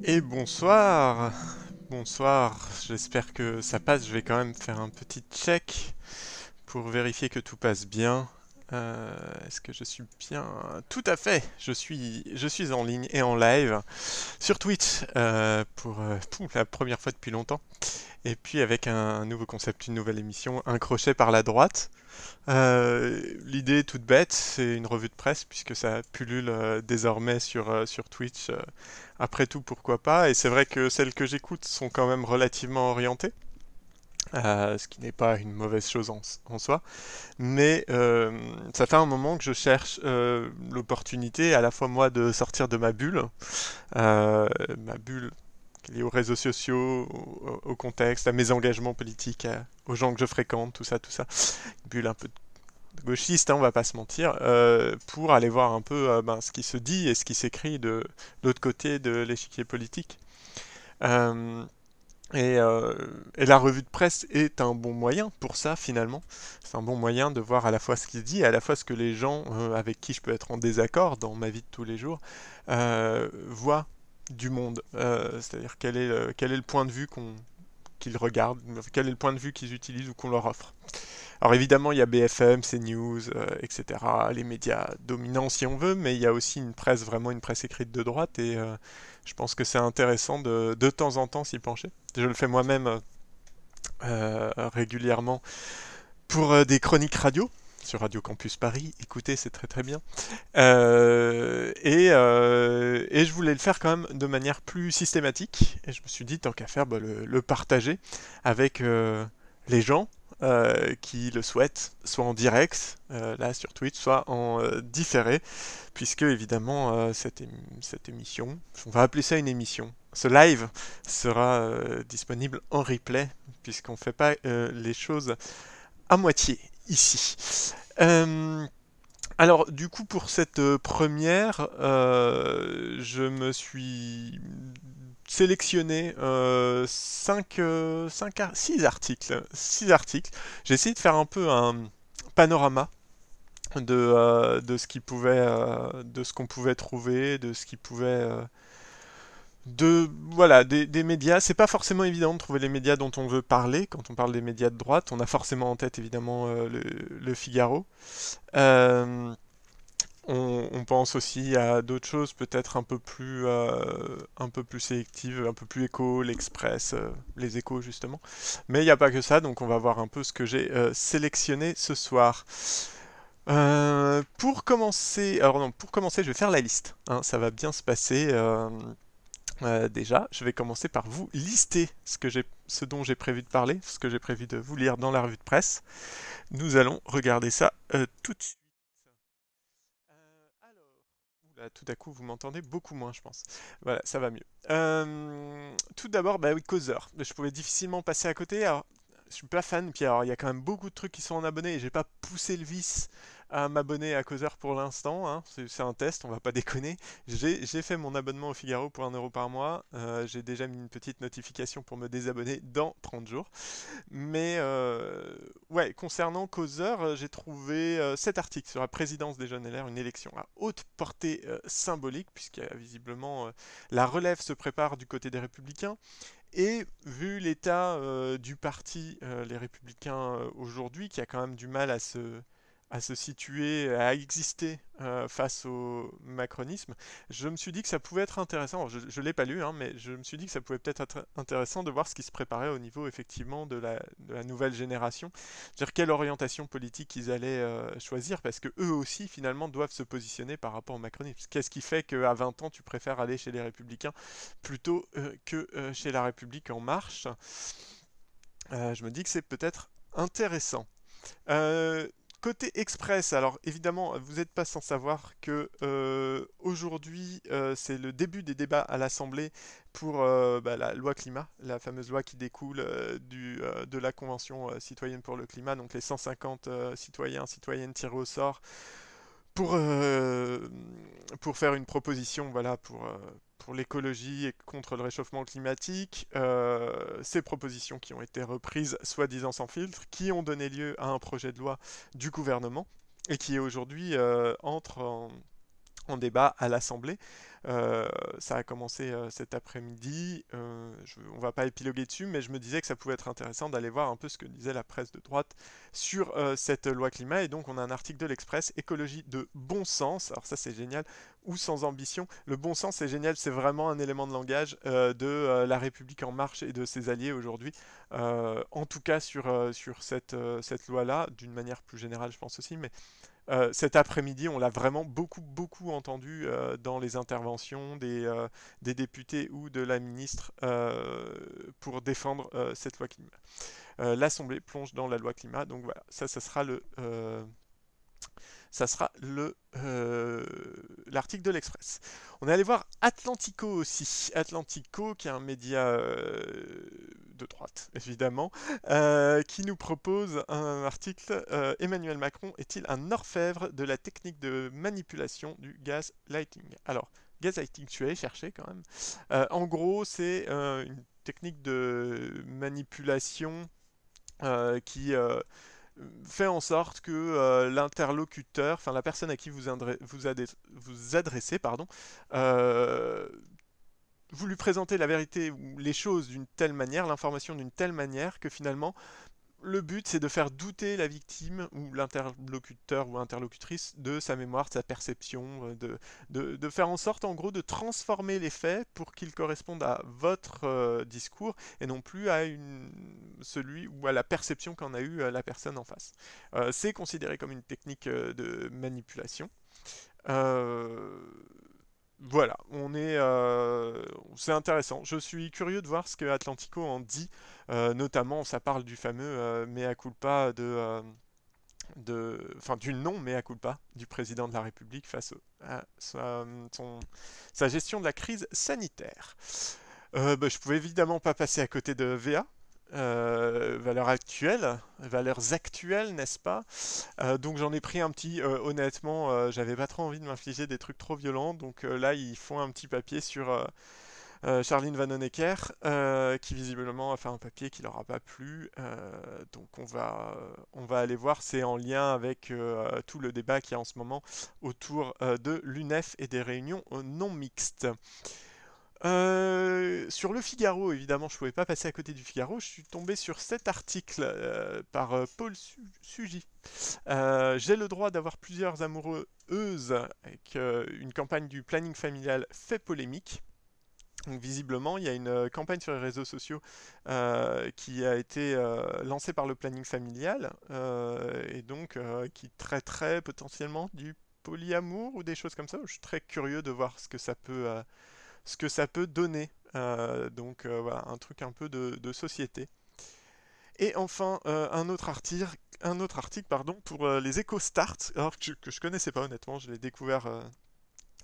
Et bonsoir, bonsoir, j'espère que ça passe, je vais quand même faire un petit check pour vérifier que tout passe bien. Est-ce que je suis bien? Tout à fait, je suis en ligne et en live sur Twitch pour la première fois depuis longtemps. Et puis avec un nouveau concept, une nouvelle émission, un crochet par la droite. L'idée est toute bête, c'est une revue de presse puisque ça pullule désormais sur Twitch. Après tout, pourquoi pas? Et c'est vrai que celles que j'écoute sont quand même relativement orientées, ce qui n'est pas une mauvaise chose en soi. Mais ça fait un moment que je cherche l'opportunité à la fois moi de sortir de ma bulle liée aux réseaux sociaux, au contexte, à mes engagements politiques, aux gens que je fréquente, tout ça, tout ça. Une bulle un peu gauchiste, hein, on va pas se mentir, pour aller voir un peu ce qui se dit et ce qui s'écrit de l'autre côté de l'échiquier politique. Euh, et la revue de presse est un bon moyen pour ça finalement. C'est un bon moyen de voir à la fois ce qui se dit et à la fois ce que les gens avec qui je peux être en désaccord dans ma vie de tous les jours voient du monde. C'est-à-dire quel est le point de vue qu'ils regardent, quel est le point de vue qu'ils utilisent ou qu'on leur offre. Alors évidemment, il y a BFM, CNews, etc., les médias dominants si on veut, mais il y a aussi une presse, vraiment une presse écrite de droite, et je pense que c'est intéressant de temps en temps s'y pencher. Je le fais moi-même régulièrement pour des chroniques radio, sur Radio Campus Paris, écoutez, c'est très très bien. Et je voulais le faire quand même de manière plus systématique, et je me suis dit, tant qu'à faire, le partager avec les gens qui le souhaitent, soit en direct, là sur Twitch, soit en différé, puisque évidemment cette émission, on va appeler ça une émission, ce live sera disponible en replay, puisqu'on ne fait pas les choses à moitié ici. Euh, alors, du coup, pour cette première, je me suis sélectionné 6 articles. 6 articles. J'ai essayé de faire un peu un panorama de ce qui pouvait, de ce qu'on pouvait trouver, de ce qui pouvait, voilà, des médias. C'est pas forcément évident de trouver les médias dont on veut parler. Quand on parle des médias de droite, on a forcément en tête évidemment le Figaro. Euh, on pense aussi à d'autres choses peut-être un peu plus sélectives, un peu plus éco, l'Express, les échos justement. Mais il n'y a pas que ça, donc on va voir un peu ce que j'ai sélectionné ce soir. Pour commencer, alors non, pour commencer, je vais faire la liste, hein, ça va bien se passer. Déjà, je vais commencer par vous lister ce dont j'ai prévu de parler, ce que j'ai prévu de vous lire dans la revue de presse. Nous allons regarder ça tout de suite. Alors, oula, tout à coup, vous m'entendez beaucoup moins, je pense. Voilà, ça va mieux. Tout d'abord, bah oui, Causeur. Je pouvais difficilement passer à côté. Alors, je suis pas fan, puis alors il y a quand même beaucoup de trucs qui sont en abonné et j'ai pas poussé le vice à m'abonner à Causeur pour l'instant, hein. C'est un test, on va pas déconner. J'ai fait mon abonnement au Figaro pour 1 € par mois. J'ai déjà mis une petite notification pour me désabonner dans 30 jours. Mais ouais, concernant Causeur, j'ai trouvé cet article sur la présidence des Jeunes LR, une élection à haute portée symbolique, puisque visiblement la relève se prépare du côté des Républicains. Et vu l'état du parti, les Républicains aujourd'hui, qui a quand même du mal à se situer, à exister face au macronisme, je me suis dit que ça pouvait être intéressant. Je ne l'ai pas lu, hein, mais je me suis dit que ça pouvait peut-être être intéressant de voir ce qui se préparait au niveau effectivement de la nouvelle génération. C'est-à-dire quelle orientation politique ils allaient choisir, parce que eux aussi finalement doivent se positionner par rapport au macronisme. Qu'est-ce qui fait qu'à 20 ans tu préfères aller chez les Républicains plutôt que chez La République en marche? Je me dis que c'est peut-être intéressant. Euh, Côté Express, alors évidemment, vous n'êtes pas sans savoir que aujourd'hui, c'est le début des débats à l'Assemblée pour la loi climat, la fameuse loi qui découle de la Convention citoyenne pour le climat, donc les 150 citoyens, citoyennes tirés au sort pour, euh, pour faire une proposition voilà, pour l'écologie et contre le réchauffement climatique. Ces propositions qui ont été reprises, soi-disant sans filtre, qui ont donné lieu à un projet de loi du gouvernement et qui aujourd'hui entre en débat à l'Assemblée. Euh, Ça a commencé cet après-midi. On va pas épiloguer dessus, mais je me disais que ça pouvait être intéressant d'aller voir un peu ce que disait la presse de droite sur cette loi climat. Et donc on a un article de l'Express, écologie de bon sens. Alors ça c'est génial, ou sans ambition. Le bon sens c'est génial, c'est vraiment un élément de langage de La République en marche et de ses alliés aujourd'hui. En tout cas sur cette loi-là, d'une manière plus générale je pense aussi, mais cet après-midi, on l'a vraiment beaucoup entendu dans les interventions des députés ou de la ministre pour défendre cette loi climat. L'Assemblée plonge dans la loi climat, donc voilà, ça sera l'article de l'Express. On est allé voir Atlantico aussi. Atlantico, qui est un média de droite, évidemment, qui nous propose un article. Emmanuel Macron est-il un orfèvre de la technique de manipulation du gaslighting? Alors, gaslighting, tu es cherché quand même. En gros, c'est une technique de manipulation qui fait en sorte que l'interlocuteur, enfin la personne à qui vous adressez, pardon, euh, vous lui présentez la vérité ou les choses d'une telle manière, l'information d'une telle manière que finalement le but c'est de faire douter la victime ou l'interlocuteur ou interlocutrice de sa mémoire, de sa perception, de faire en sorte en gros de transformer les faits pour qu'ils correspondent à votre discours et non plus à celui ou à la perception qu'en a eu la personne en face. C'est considéré comme une technique de manipulation. Euh, voilà, c'est intéressant. Je suis curieux de voir ce que Atlantico en dit. Notamment, ça parle du fameux mea culpa enfin, du non mea culpa du président de la République face à sa gestion de la crise sanitaire. Bah, je pouvais évidemment pas passer à côté de VA. Valeurs actuelles, n'est-ce pas? Donc j'en ai pris un petit, honnêtement, j'avais pas trop envie de m'infliger des trucs trop violents, donc là ils font un petit papier sur Charline Vanhoenacker, qui visiblement a fait un papier qui leur a pas plu, donc on va aller voir, c'est en lien avec tout le débat qu'il y a en ce moment autour de l'UNEF et des réunions non mixtes. Sur le Figaro, évidemment, je pouvais pas passer à côté du Figaro. Je suis tombé sur cet article par Paul Sugy. J'ai le droit d'avoir plusieurs amoureuses avec une campagne du planning familial fait polémique. Donc, visiblement, il y a une campagne sur les réseaux sociaux qui a été lancée par le planning familial et donc qui traiterait potentiellement du polyamour ou des choses comme ça. Je suis très curieux de voir ce que ça peut donner. Donc voilà, un truc un peu de société. Et enfin, un autre article pardon, pour les EcoStart, alors que je connaissais pas honnêtement, je l'ai découvert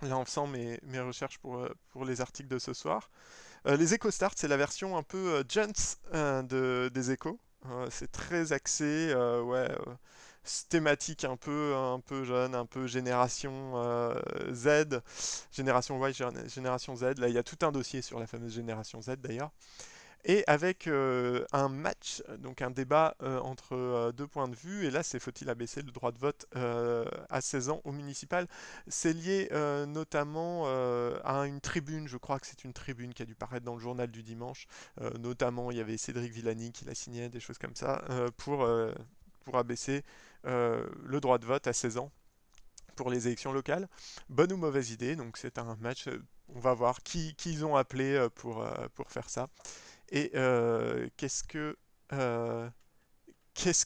là en faisant mes recherches pour les articles de ce soir. Les EcoStart, c'est la version un peu Gents des Echos. C'est très axé, ouais, thématique un peu jeune, un peu génération Z, génération Y, génération Z. Là, il y a tout un dossier sur la fameuse génération Z d'ailleurs. Et avec un match, donc un débat entre deux points de vue, et là c'est faut-il abaisser le droit de vote à 16 ans au municipal. C'est lié notamment à une tribune, je crois que c'est une tribune qui a dû paraître dans le journal du dimanche. Notamment il y avait Cédric Villani qui la signait, des choses comme ça, pour abaisser le droit de vote à 16 ans pour les élections locales. Bonne ou mauvaise idée, donc c'est un match, on va voir qui ils ont appelé pour faire ça. Et euh, qu'est-ce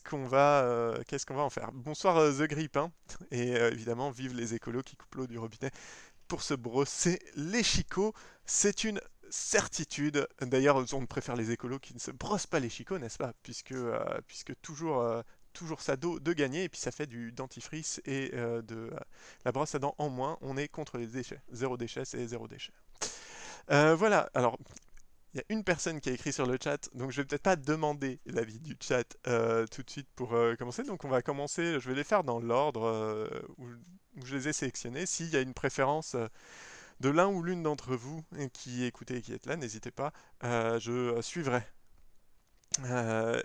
qu'on va en faire? Bonsoir The Grip, hein. Et évidemment, vive les écolos qui coupent l'eau du robinet pour se brosser les chicots. C'est une certitude. D'ailleurs, on préfère les écolos qui ne se brossent pas les chicots, n'est-ce pas? Puisque toujours ça de gagner, et puis ça fait du dentifrice et de la brosse à dents en moins. On est contre les déchets. Zéro déchet, c'est zéro déchet. Voilà, alors il y a une personne qui a écrit sur le chat, donc je vais peut-être pas demander l'avis du chat tout de suite pour commencer. Donc on va commencer, je vais les faire dans l'ordre où je les ai sélectionnés. S'il y a une préférence de l'un ou l'une d'entre vous qui écoutez et qui êtes là, n'hésitez pas, je suivrai. Euh,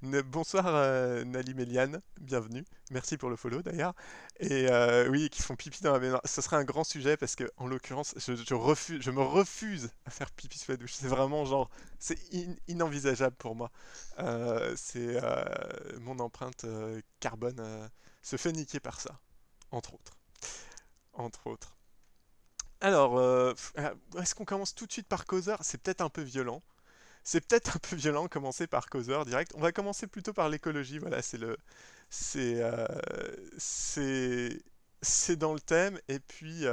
Bonsoir Nali Méliane, bienvenue. Merci pour le follow d'ailleurs. Et oui, qui font pipi dans la baignoire. Ce serait un grand sujet parce que, en l'occurrence, je me refuse à faire pipi sous la douche. C'est vraiment genre, c'est inenvisageable pour moi. Mon empreinte carbone se fait niquer par ça, entre autres. Entre autres. Alors, est-ce qu'on commence tout de suite par Causeur? C'est peut-être un peu violent. C'est peut-être un peu violent de commencer par Causeur direct. On va commencer plutôt par l'écologie. Voilà, c'est, euh, c'est, c'est dans le thème. Et puis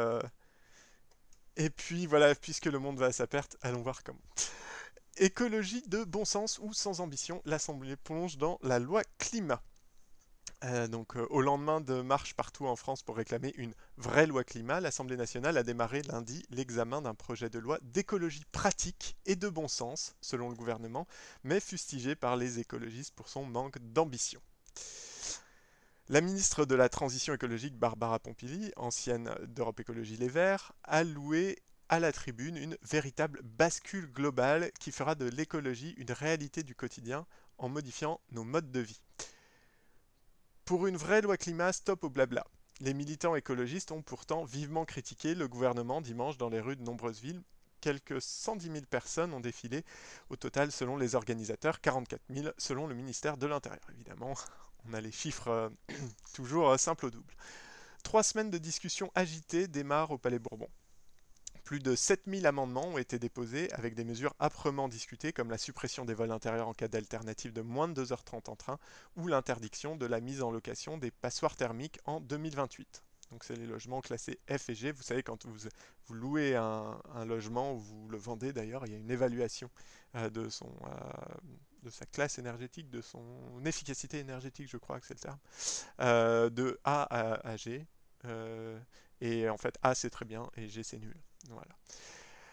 voilà, puisque le monde va à sa perte, allons voir comment. Écologie de bon sens ou sans ambition, l'Assemblée plonge dans la loi climat. Au lendemain de marches partout en France pour réclamer une vraie loi climat, l'Assemblée nationale a démarré lundi l'examen d'un projet de loi d'écologie pratique et de bon sens, selon le gouvernement, mais fustigé par les écologistes pour son manque d'ambition. La ministre de la Transition écologique, Barbara Pompili, ancienne d'Europe Écologie Les Verts, a loué à la tribune une véritable bascule globale qui fera de l'écologie une réalité du quotidien en modifiant nos modes de vie. Pour une vraie loi climat, stop au blabla. Les militants écologistes ont pourtant vivement critiqué le gouvernement dimanche dans les rues de nombreuses villes. Quelques 110 000 personnes ont défilé au total selon les organisateurs, 44 000 selon le ministère de l'Intérieur. Évidemment, on a les chiffres toujours simples au double. 3 semaines de discussions agitées démarrent au Palais Bourbon. Plus de 7000 amendements ont été déposés avec des mesures âprement discutées comme la suppression des vols intérieurs en cas d'alternative de moins de 2h30 en train ou l'interdiction de la mise en location des passoires thermiques en 2028. Donc c'est les logements classés F et G. Vous savez, quand vous louez un logement ou vous le vendez d'ailleurs, il y a une évaluation de sa classe énergétique, de son efficacité énergétique, je crois que c'est le terme, de A à G. Et en fait, A c'est très bien et G c'est nul. Voilà.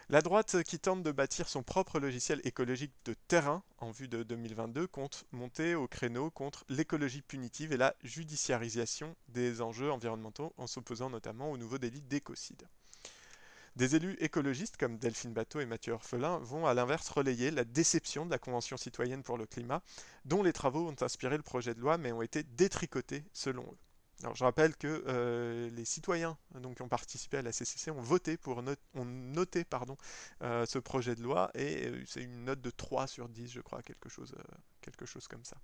La droite qui tente de bâtir son propre logiciel écologique de terrain en vue de 2022 compte monter au créneau contre l'écologie punitive et la judiciarisation des enjeux environnementaux en s'opposant notamment au nouveau délit d'écocide. Des élus écologistes comme Delphine Batteau et Mathieu Orphelin vont à l'inverse relayer la déception de la Convention citoyenne pour le climat, dont les travaux ont inspiré le projet de loi mais ont été détricotés selon eux. Alors, je rappelle que les citoyens donc, qui ont participé à la CCC ont voté ont noté ce projet de loi et c'est une note de 3 sur 10, je crois, quelque chose comme ça.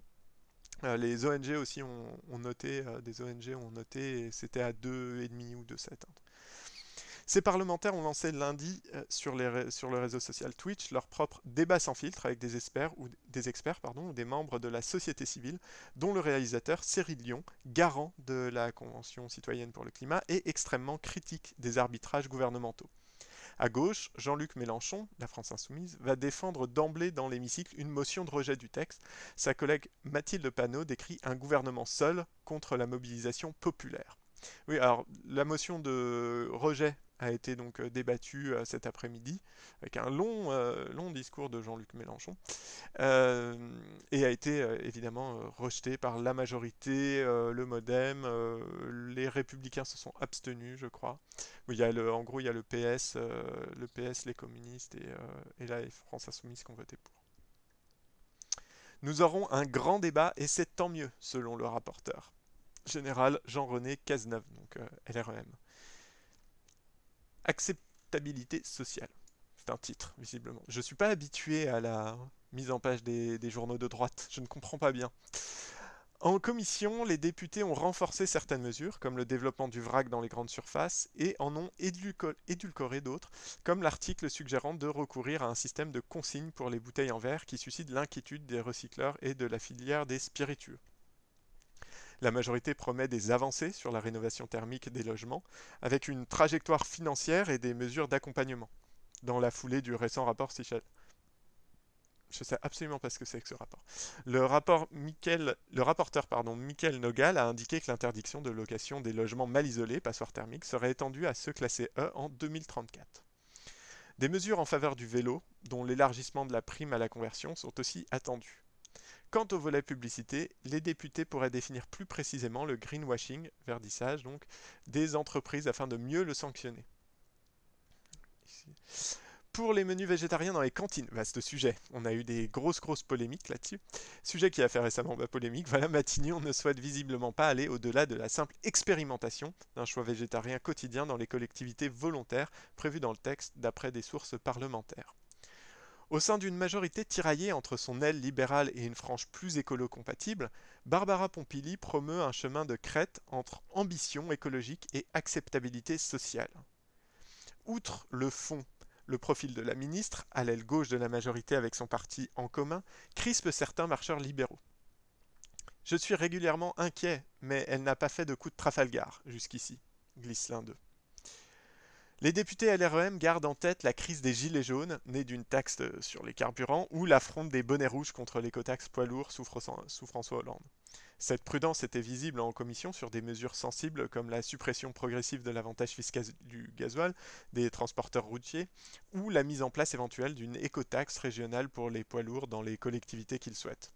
Les ONG aussi ont noté, des ONG ont noté et c'était à 2,5 ou 2,7. Ces parlementaires ont lancé lundi sur le réseau social Twitch leur propre débat sans filtre avec des experts ou des membres de la société civile, dont le réalisateur Cyril Dion, garant de la Convention citoyenne pour le climat et extrêmement critique des arbitrages gouvernementaux. À gauche, Jean-Luc Mélenchon, la France Insoumise, va défendre d'emblée dans l'hémicycle une motion de rejet du texte. Sa collègue Mathilde Panot décrit un gouvernement seul contre la mobilisation populaire. Oui, alors la motion de rejet a été donc débattue cet après-midi avec un long discours de Jean-Luc Mélenchon euh, et a été évidemment rejetée par la majorité, le MoDem, les Républicains se sont abstenus, je crois. Oui, en gros, il y a le PS, les communistes et la France Insoumise qui ont voté pour. Nous aurons un grand débat et c'est tant mieux, selon le rapporteur général Jean-René Cazeneuve, donc LREM. Acceptabilité sociale. C'est un titre, visiblement. Je ne suis pas habitué à la mise en page des journaux de droite. Je ne comprends pas bien. En commission, les députés ont renforcé certaines mesures, comme le développement du vrac dans les grandes surfaces, et en ont édulcoré d'autres, comme l'article suggérant de recourir à un système de consigne pour les bouteilles en verre qui suscite l'inquiétude des recycleurs et de la filière des spiritueux. La majorité promet des avancées sur la rénovation thermique des logements, avec une trajectoire financière et des mesures d'accompagnement, dans la foulée du récent rapport Sichel. Je ne sais absolument pas ce que c'est que ce rapport. Le rapporteur Michael Nogal a indiqué que l'interdiction de location des logements mal isolés, passoires thermiques, serait étendue à ceux classés E en 2034. Des mesures en faveur du vélo, dont l'élargissement de la prime à la conversion, sont aussi attendues. Quant au volet publicité, les députés pourraient définir plus précisément le greenwashing, verdissage donc, des entreprises afin de mieux le sanctionner. Ici. Pour les menus végétariens dans les cantines, vaste sujet, on a eu des grosses polémiques là-dessus. Sujet qui a fait récemment polémique, voilà, Matignon ne souhaite visiblement pas aller au-delà de la simple expérimentation d'un choix végétarien quotidien dans les collectivités volontaires prévues dans le texte d'après des sources parlementaires. Au sein d'une majorité tiraillée entre son aile libérale et une frange plus écolo-compatible, Barbara Pompili promeut un chemin de crête entre ambition écologique et acceptabilité sociale. Outre le fond, le profil de la ministre, à l'aile gauche de la majorité avec son parti En Commun, crispe certains marcheurs libéraux. Je suis régulièrement inquiet, mais elle n'a pas fait de coup de Trafalgar jusqu'ici, glisse l'un d'eux. Les députés LREM gardent en tête la crise des gilets jaunes, née d'une taxe sur les carburants, ou l'affront des bonnets rouges contre l'écotaxe poids lourd sous François Hollande. Cette prudence était visible en commission sur des mesures sensibles comme la suppression progressive de l'avantage fiscal du gasoil des transporteurs routiers ou la mise en place éventuelle d'une écotaxe régionale pour les poids lourds dans les collectivités qu'ils souhaitent.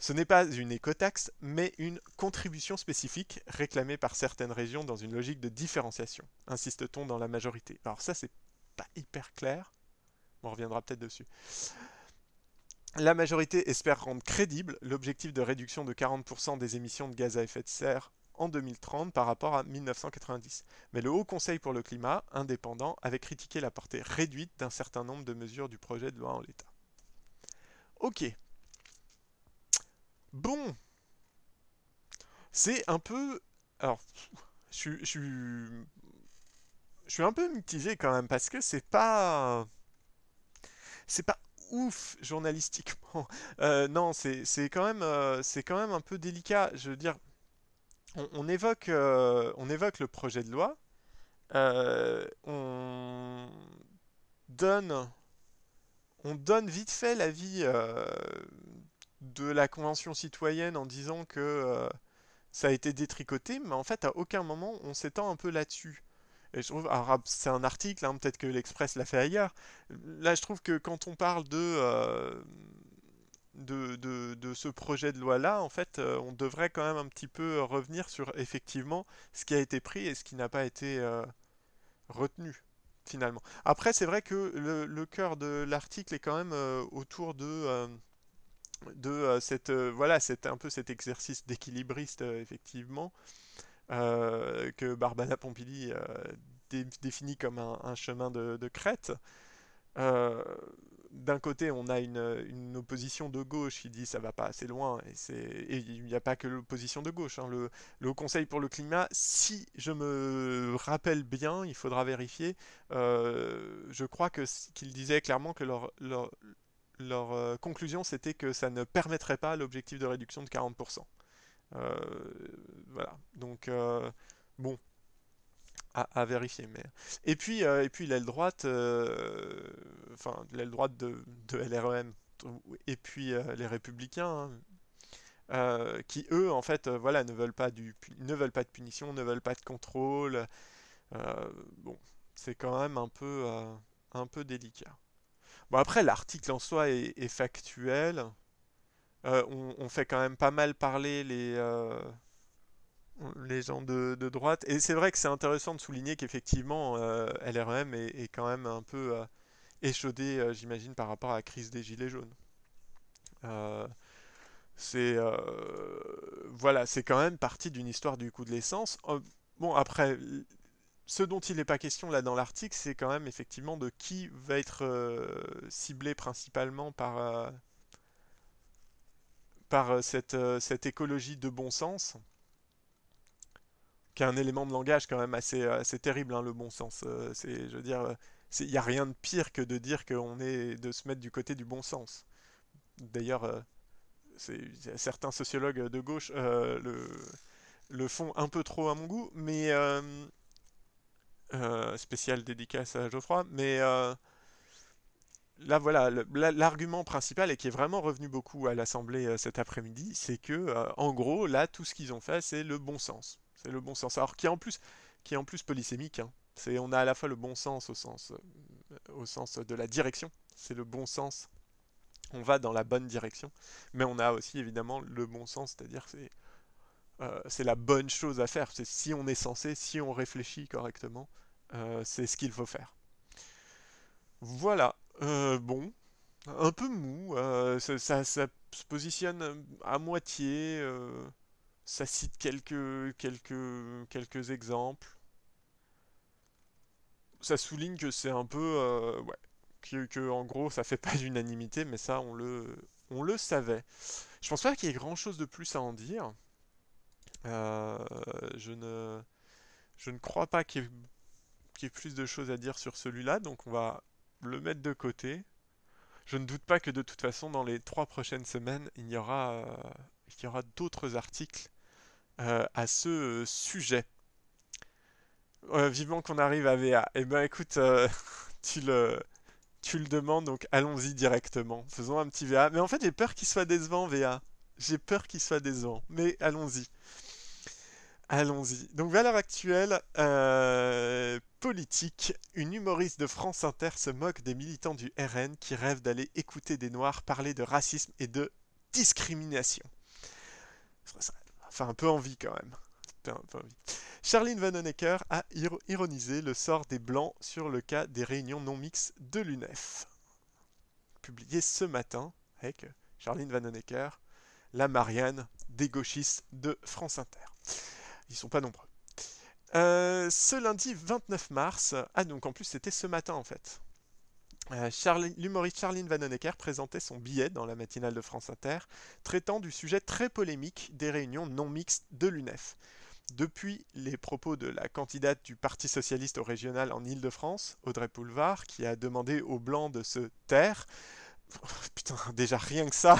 Ce n'est pas une écotaxe, mais une contribution spécifique réclamée par certaines régions dans une logique de différenciation, insiste-t-on dans la majorité. Alors ça, c'est pas hyper clair, on reviendra peut-être dessus. La majorité espère rendre crédible l'objectif de réduction de 40% des émissions de gaz à effet de serre en 2030 par rapport à 1990. Mais le Haut Conseil pour le climat, indépendant, avait critiqué la portée réduite d'un certain nombre de mesures du projet de loi en l'état. Ok. Bon. C'est un peu... Alors, je suis un peu mitigé quand même parce que c'est pas ouf journalistiquement. Non, c'est quand même un peu délicat. Je veux dire, on évoque le projet de loi, on donne, on donne vite fait l'avis de la Convention citoyenne en disant que ça a été détricoté, mais en fait, à aucun moment on s'étend un peu là-dessus. Et je trouve, alors c'est un article, hein, peut-être que l'Express l'a fait ailleurs. Là, je trouve que quand on parle de ce projet de loi-là, en fait, on devrait quand même un petit peu revenir sur effectivement ce qui a été pris et ce qui n'a pas été retenu, finalement. Après, c'est vrai que le cœur de l'article est quand même autour voilà, c'est un peu cet exercice d'équilibriste, effectivement, que Barbara Pompili définit comme un chemin de crête. Euh, D'un côté, on a une opposition de gauche qui dit ça va pas assez loin, et il n'y a pas que l'opposition de gauche, hein. Le Haut Conseil pour le climat, si je me rappelle bien, il faudra vérifier, je crois qu'il disait clairement que leur conclusion c'était que ça ne permettrait pas l'objectif de réduction de 40%. Euh, voilà, donc bon, à vérifier. Mais... et puis l'aile droite, enfin l'aile droite de LREM, et puis les Républicains, hein, qui eux, en fait, voilà, ne veulent pas de punition, ne veulent pas de contrôle. Bon, c'est quand même un peu délicat. Bon, après, l'article en soi est factuel. On fait quand même pas mal parler les gens de droite. Et c'est vrai que c'est intéressant de souligner qu'effectivement, LREM est quand même un peu échaudé, j'imagine, par rapport à la crise des Gilets jaunes. Euh, voilà, c'est quand même partie d'une histoire du coût de l'essence. Bon, après, ce dont il n'est pas question là dans l'article, c'est quand même effectivement de qui va être ciblé principalement par cette écologie de bon sens, qui est un élément de langage quand même assez terrible, hein, le bon sens. Je veux dire, il n'y a rien de pire que de dire qu'on est de se mettre du côté du bon sens. D'ailleurs, certains sociologues de gauche le font un peu trop à mon goût, mais spécial dédicace à Geoffroy. Mais là, voilà, l'argument principal et qui est vraiment revenu beaucoup à l'Assemblée cet après-midi, c'est que, en gros, là, tout ce qu'ils ont fait, c'est le bon sens. C'est le bon sens. Alors, qui est en plus polysémique, hein. On a à la fois le bon sens au sens de la direction. C'est le bon sens. On va dans la bonne direction. Mais on a aussi, évidemment, le bon sens, c'est-à-dire que c'est la bonne chose à faire. C'est si on est censé, si on réfléchit correctement, c'est ce qu'il faut faire. Voilà. Bon, un peu mou. Ça se positionne à moitié. Ça cite quelques exemples. Ça souligne que c'est un peu, ouais, en gros, ça fait pas l'unanimité, mais ça, on le savait. Je pense pas qu'il y ait grand-chose de plus à en dire. Euh, je ne, je ne crois pas qu'il y ait plus de choses à dire sur celui-là, donc on va le mettre de côté. Je ne doute pas que de toute façon, dans les 3 prochaines semaines, il y aura d'autres articles à ce sujet. Vivement qu'on arrive à VA. Eh ben écoute, tu le, tu le demandes, donc allons-y directement. Faisons un petit VA. Mais en fait, j'ai peur qu'il soit décevant, VA. J'ai peur qu'il soit décevant. Mais allons-y. Allons-y. Donc, valeur actuelle, politique. Une humoriste de France Inter se moque des militants du RN qui rêvent d'aller écouter des Noirs parler de racisme et de discrimination. Enfin, un peu envie quand même. Un peu envie. Charline Vanhoenacker a ironisé le sort des Blancs sur le cas des réunions non mixtes de l'UNEF. Publié ce matin avec Charline Vanhoenacker, la Marianne des gauchistes de France Inter. Ils sont pas nombreux. Ce lundi 29 mars, ah donc en plus c'était ce matin en fait, l'humoriste Charline Vanhoenacker présentait son billet dans la matinale de France Inter, traitant du sujet très polémique des réunions non mixtes de l'UNEF. Depuis les propos de la candidate du Parti Socialiste au régional en Île-de-France, Audrey Pulvar, qui a demandé aux Blancs de se taire, putain, déjà rien que ça.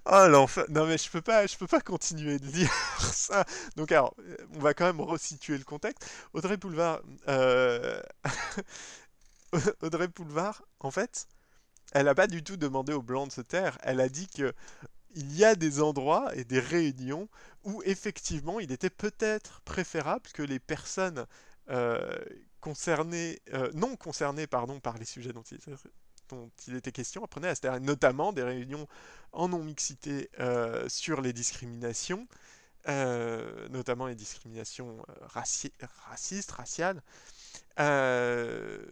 Oh l'enfer. Non mais je peux pas continuer de lire ça. Donc alors, on va quand même resituer le contexte. Audrey Pulvar, Audrey Pulvar, en fait, elle n'a pas du tout demandé aux Blancs de se taire. Elle a dit que il y a des endroits et des réunions où effectivement il était peut-être préférable que les personnes euh, concernées, non concernées pardon, par les sujets dont il était question apprenaient à se taire, notamment des réunions en non-mixité sur les discriminations, notamment les discriminations racistes, raciales, euh,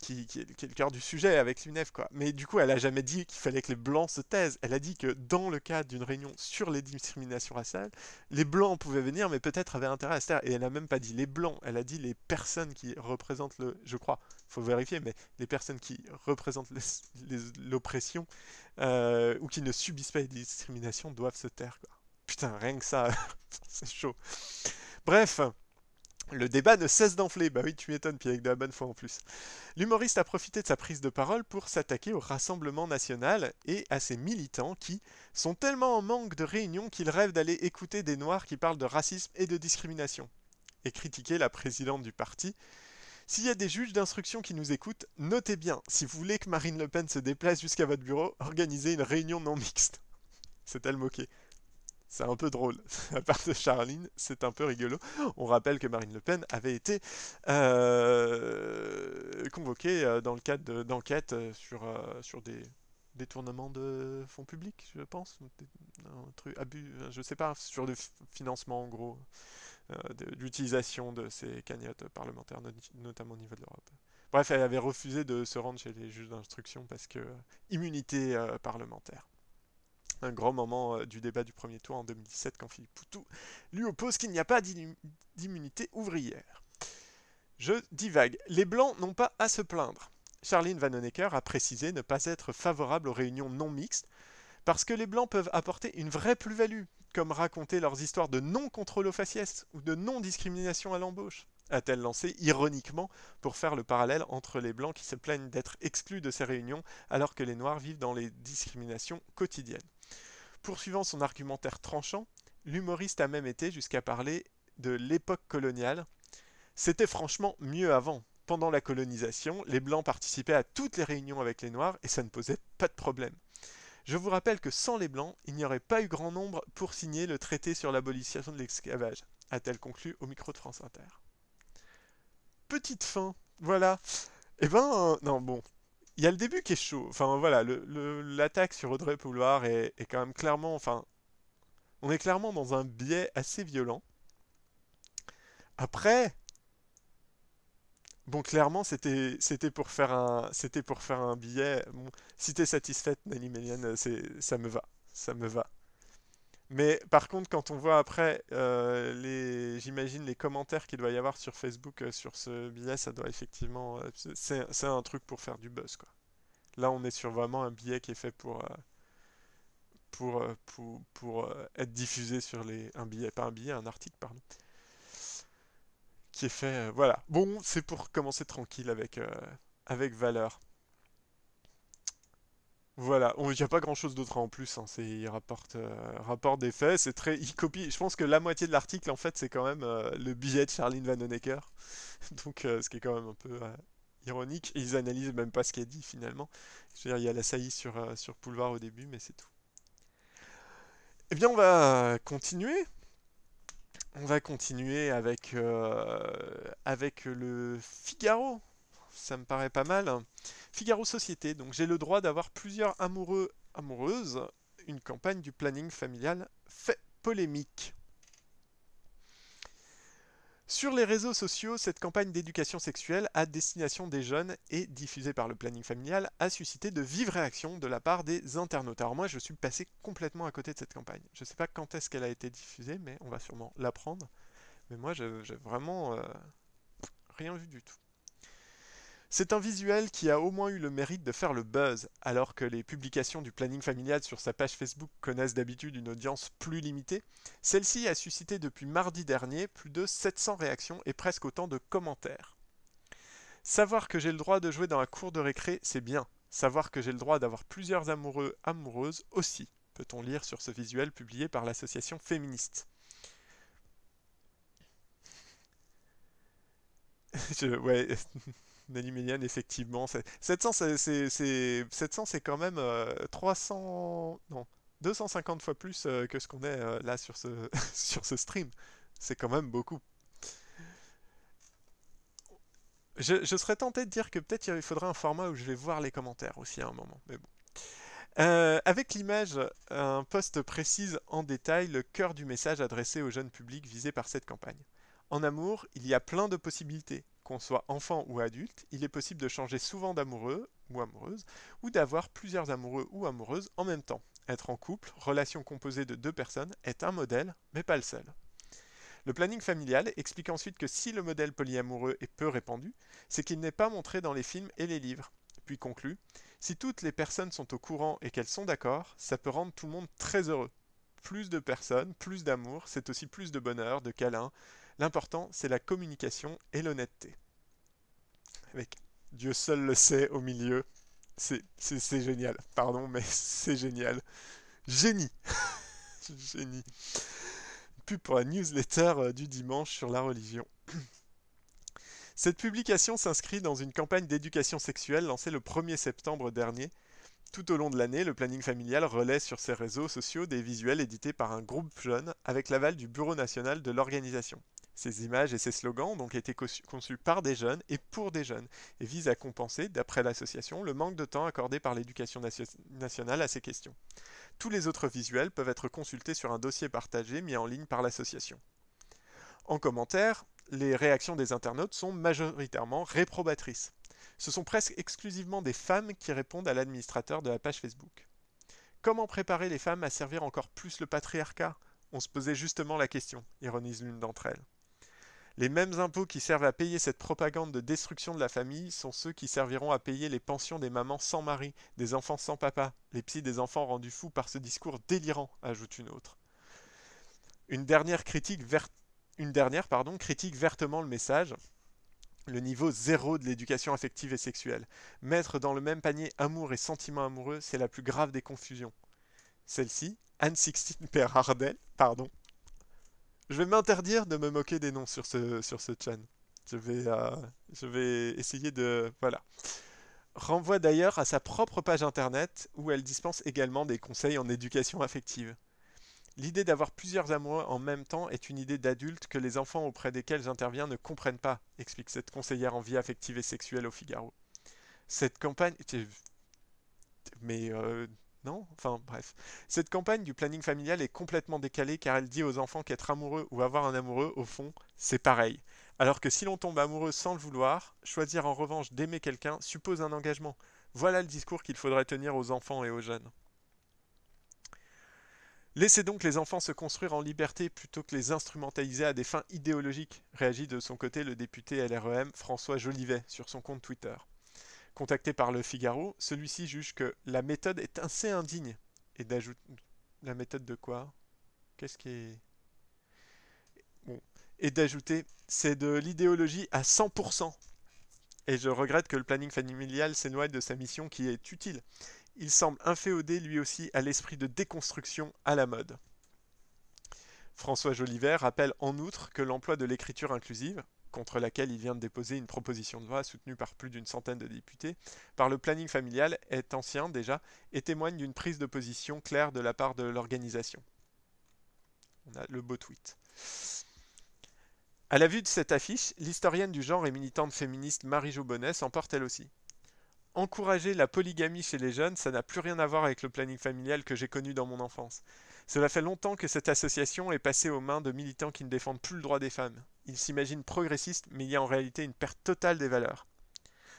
qui est le cœur du sujet avec l'UNEF, quoi. Mais du coup, elle a jamais dit qu'il fallait que les blancs se taisent. Elle a dit que dans le cadre d'une réunion sur les discriminations raciales, les blancs pouvaient venir, mais peut-être avaient intérêt à se taire. Et elle n'a même pas dit les blancs, elle a dit les personnes qui représentent je crois, faut vérifier, mais les personnes qui représentent l'oppression ou qui ne subissent pas les discriminations doivent se taire, quoi. Putain, rien que ça, c'est chaud. Bref, le débat ne cesse d'enfler, bah oui, tu m'étonnes, puis avec de la bonne foi en plus. L'humoriste a profité de sa prise de parole pour s'attaquer au Rassemblement national et à ses militants qui sont tellement en manque de réunions qu'ils rêvent d'aller écouter des Noirs qui parlent de racisme et de discrimination. Et critiquer la présidente du parti. S'il y a des juges d'instruction qui nous écoutent, notez bien, si vous voulez que Marine Le Pen se déplace jusqu'à votre bureau, organisez une réunion non mixte. C'est-elle moquée. C'est un peu drôle. À part de Charline, c'est un peu rigolo. On rappelle que Marine Le Pen avait été convoquée dans le cadre d'enquêtes sur des détournements de fonds publics, je pense. Un truc, abus, je sais pas, sur le financement en gros, d'utilisation de ces cagnottes parlementaires, notamment au niveau de l'Europe. Bref, elle avait refusé de se rendre chez les juges d'instruction parce que immunité parlementaire. Un grand moment du débat du premier tour en 2017 quand Philippe Poutou lui oppose qu'il n'y a pas d'immunité ouvrière. Je divague. Les Blancs n'ont pas à se plaindre. Charline Vanhoenacker a précisé ne pas être favorable aux réunions non mixtes parce que les Blancs peuvent apporter une vraie plus-value, comme raconter leurs histoires de non-contrôle aux faciès ou de non-discrimination à l'embauche, a-t-elle lancé ironiquement pour faire le parallèle entre les Blancs qui se plaignent d'être exclus de ces réunions alors que les Noirs vivent dans les discriminations quotidiennes. Poursuivant son argumentaire tranchant, l'humoriste a même été jusqu'à parler de l'époque coloniale. C'était franchement mieux avant. Pendant la colonisation, les Blancs participaient à toutes les réunions avec les Noirs et ça ne posait pas de problème. Je vous rappelle que sans les Blancs, il n'y aurait pas eu grand nombre pour signer le traité sur l'abolition de l'esclavage, a-t-elle conclu au micro de France Inter. Petite fin, voilà. Eh ben, non, bon, il y a le début qui est chaud. Enfin, voilà, l'attaque sur Audrey Pulvar est quand même clairement, enfin, on est clairement dans un biais assez violent. Après, Bon, clairement, c'était pour faire un billet. Bon, si t'es satisfaite, Nelly Méliane, ça me va. Ça me va. Mais par contre, quand on voit après j'imagine les commentaires qu'il doit y avoir sur Facebook sur ce billet, ça doit effectivement, c'est un truc pour faire du buzz, quoi. Là, on est sur vraiment un billet qui est fait pour être diffusé sur un billet, pas un billet, un article, pardon, qui est fait, voilà. Bon, c'est pour commencer tranquille avec valeur. Voilà, il n'y a pas grand-chose d'autre en plus, hein. Il rapporte des faits, il copie. Je pense que la moitié de l'article, en fait, c'est quand même le billet de Charlene Vanhoenacker, donc ce qui est quand même un peu ironique. Ils analysent même pas ce qu'elle dit finalement. Je veux dire, il y a la saillie sur Boulevard au début, mais c'est tout. Eh bien, on va continuer. On va continuer avec le Figaro. Ça me paraît pas mal. Figaro Société. Donc j'ai le droit d'avoir plusieurs amoureux, amoureuses. Une campagne du planning familial fait polémique. Sur les réseaux sociaux, cette campagne d'éducation sexuelle à destination des jeunes et diffusée par le planning familial a suscité de vives réactions de la part des internautes. Alors moi, je suis passé complètement à côté de cette campagne. Je ne sais pas quand est-ce qu'elle a été diffusée, mais on va sûrement l'apprendre. Mais moi, j'ai vraiment rien vu du tout. C'est un visuel qui a au moins eu le mérite de faire le buzz, alors que les publications du planning familial sur sa page Facebook connaissent d'habitude une audience plus limitée. Celle-ci a suscité depuis mardi dernier plus de 700 réactions et presque autant de commentaires. Savoir que j'ai le droit de jouer dans la cour de récré, c'est bien. Savoir que j'ai le droit d'avoir plusieurs amoureux, amoureuses aussi, peut-on lire sur ce visuel publié par l'association féministe. Ouais, Nelly Méliane, effectivement. 700, 700, c'est quand même 300... Non, 250 fois plus que ce qu'on est là sur sur ce stream. C'est quand même beaucoup. Je serais tenté de dire que peut-être il faudrait un format où je vais voir les commentaires aussi à un moment. Mais bon. Avec l'image, un post précise en détail le cœur du message adressé au jeune public visé par cette campagne. En amour, il y a plein de possibilités. Qu'on soit enfant ou adulte, il est possible de changer souvent d'amoureux ou amoureuse, ou d'avoir plusieurs amoureux ou amoureuses en même temps. Être en couple, relation composée de deux personnes, est un modèle, mais pas le seul. Le planning familial explique ensuite que si le modèle polyamoureux est peu répandu, c'est qu'il n'est pas montré dans les films et les livres. Puis conclut, si toutes les personnes sont au courant et qu'elles sont d'accord, ça peut rendre tout le monde très heureux. Plus de personnes, plus d'amour, c'est aussi plus de bonheur, de câlins. L'important, c'est la communication et l'honnêteté. Avec Dieu seul le sait au milieu. C'est génial. Pardon, mais c'est génial. Génie. Génie. Pub pour la newsletter du dimanche sur la religion. Cette publication s'inscrit dans une campagne d'éducation sexuelle lancée le 1er septembre dernier. Tout au long de l'année, le planning familial relaie sur ses réseaux sociaux des visuels édités par un groupe jeune avec l'aval du Bureau national de l'organisation. Ces images et ces slogans ont donc été conçus par des jeunes et pour des jeunes et visent à compenser, d'après l'association, le manque de temps accordé par l'éducation nationale à ces questions. Tous les autres visuels peuvent être consultés sur un dossier partagé mis en ligne par l'association. En commentaire, les réactions des internautes sont majoritairement réprobatrices. Ce sont presque exclusivement des femmes qui répondent à l'administrateur de la page Facebook. Comment préparer les femmes à servir encore plus le patriarcat? On se posait justement la question, ironise l'une d'entre elles. Les mêmes impôts qui servent à payer cette propagande de destruction de la famille sont ceux qui serviront à payer les pensions des mamans sans mari, des enfants sans papa, les psys des enfants rendus fous par ce discours délirant, ajoute une autre. Une dernière critique vertement le message, le niveau zéro de l'éducation affective et sexuelle. Mettre dans le même panier amour et sentiment amoureux, c'est la plus grave des confusions. Celle-ci, Anne-Sixtine Perardel, pardon. Je vais m'interdire de me moquer des noms sur ce chan. Je vais essayer de... Voilà. Renvoie d'ailleurs à sa propre page internet où elle dispense également des conseils en éducation affective. L'idée d'avoir plusieurs amoureux en même temps est une idée d'adulte que les enfants auprès desquels j'interviens ne comprennent pas, explique cette conseillère en vie affective et sexuelle au Figaro. Cette campagne... Mais non, enfin bref. Cette campagne du planning familial est complètement décalée car elle dit aux enfants qu'être amoureux ou avoir un amoureux, au fond, c'est pareil. Alors que si l'on tombe amoureux sans le vouloir, choisir en revanche d'aimer quelqu'un suppose un engagement. Voilà le discours qu'il faudrait tenir aux enfants et aux jeunes. Laissez donc les enfants se construire en liberté plutôt que les instrumentaliser à des fins idéologiques, réagit de son côté le député LREM François Jolivet sur son compte Twitter. Contacté par Le Figaro, celui-ci juge que la méthode est assez indigne et d'ajoute la méthode de quoi? Qu'est-ce qui est bon et d'ajouter c'est de l'idéologie à 100%. Et je regrette que le planning familial s'éloigne de sa mission qui est utile. Il semble inféodé lui aussi à l'esprit de déconstruction à la mode. François Jolivet rappelle en outre que l'emploi de l'écriture inclusive, contre laquelle il vient de déposer une proposition de loi soutenue par plus d'une centaine de députés, par le planning familial est ancien déjà et témoigne d'une prise de position claire de la part de l'organisation. On a le beau tweet. À la vue de cette affiche, l'historienne du genre et militante féministe Marie-Jo Bonnet s'emporte elle aussi. Encourager la polygamie chez les jeunes, ça n'a plus rien à voir avec le planning familial que j'ai connu dans mon enfance. Cela fait longtemps que cette association est passée aux mains de militants qui ne défendent plus le droit des femmes. Ils s'imaginent progressistes, mais il y a en réalité une perte totale des valeurs.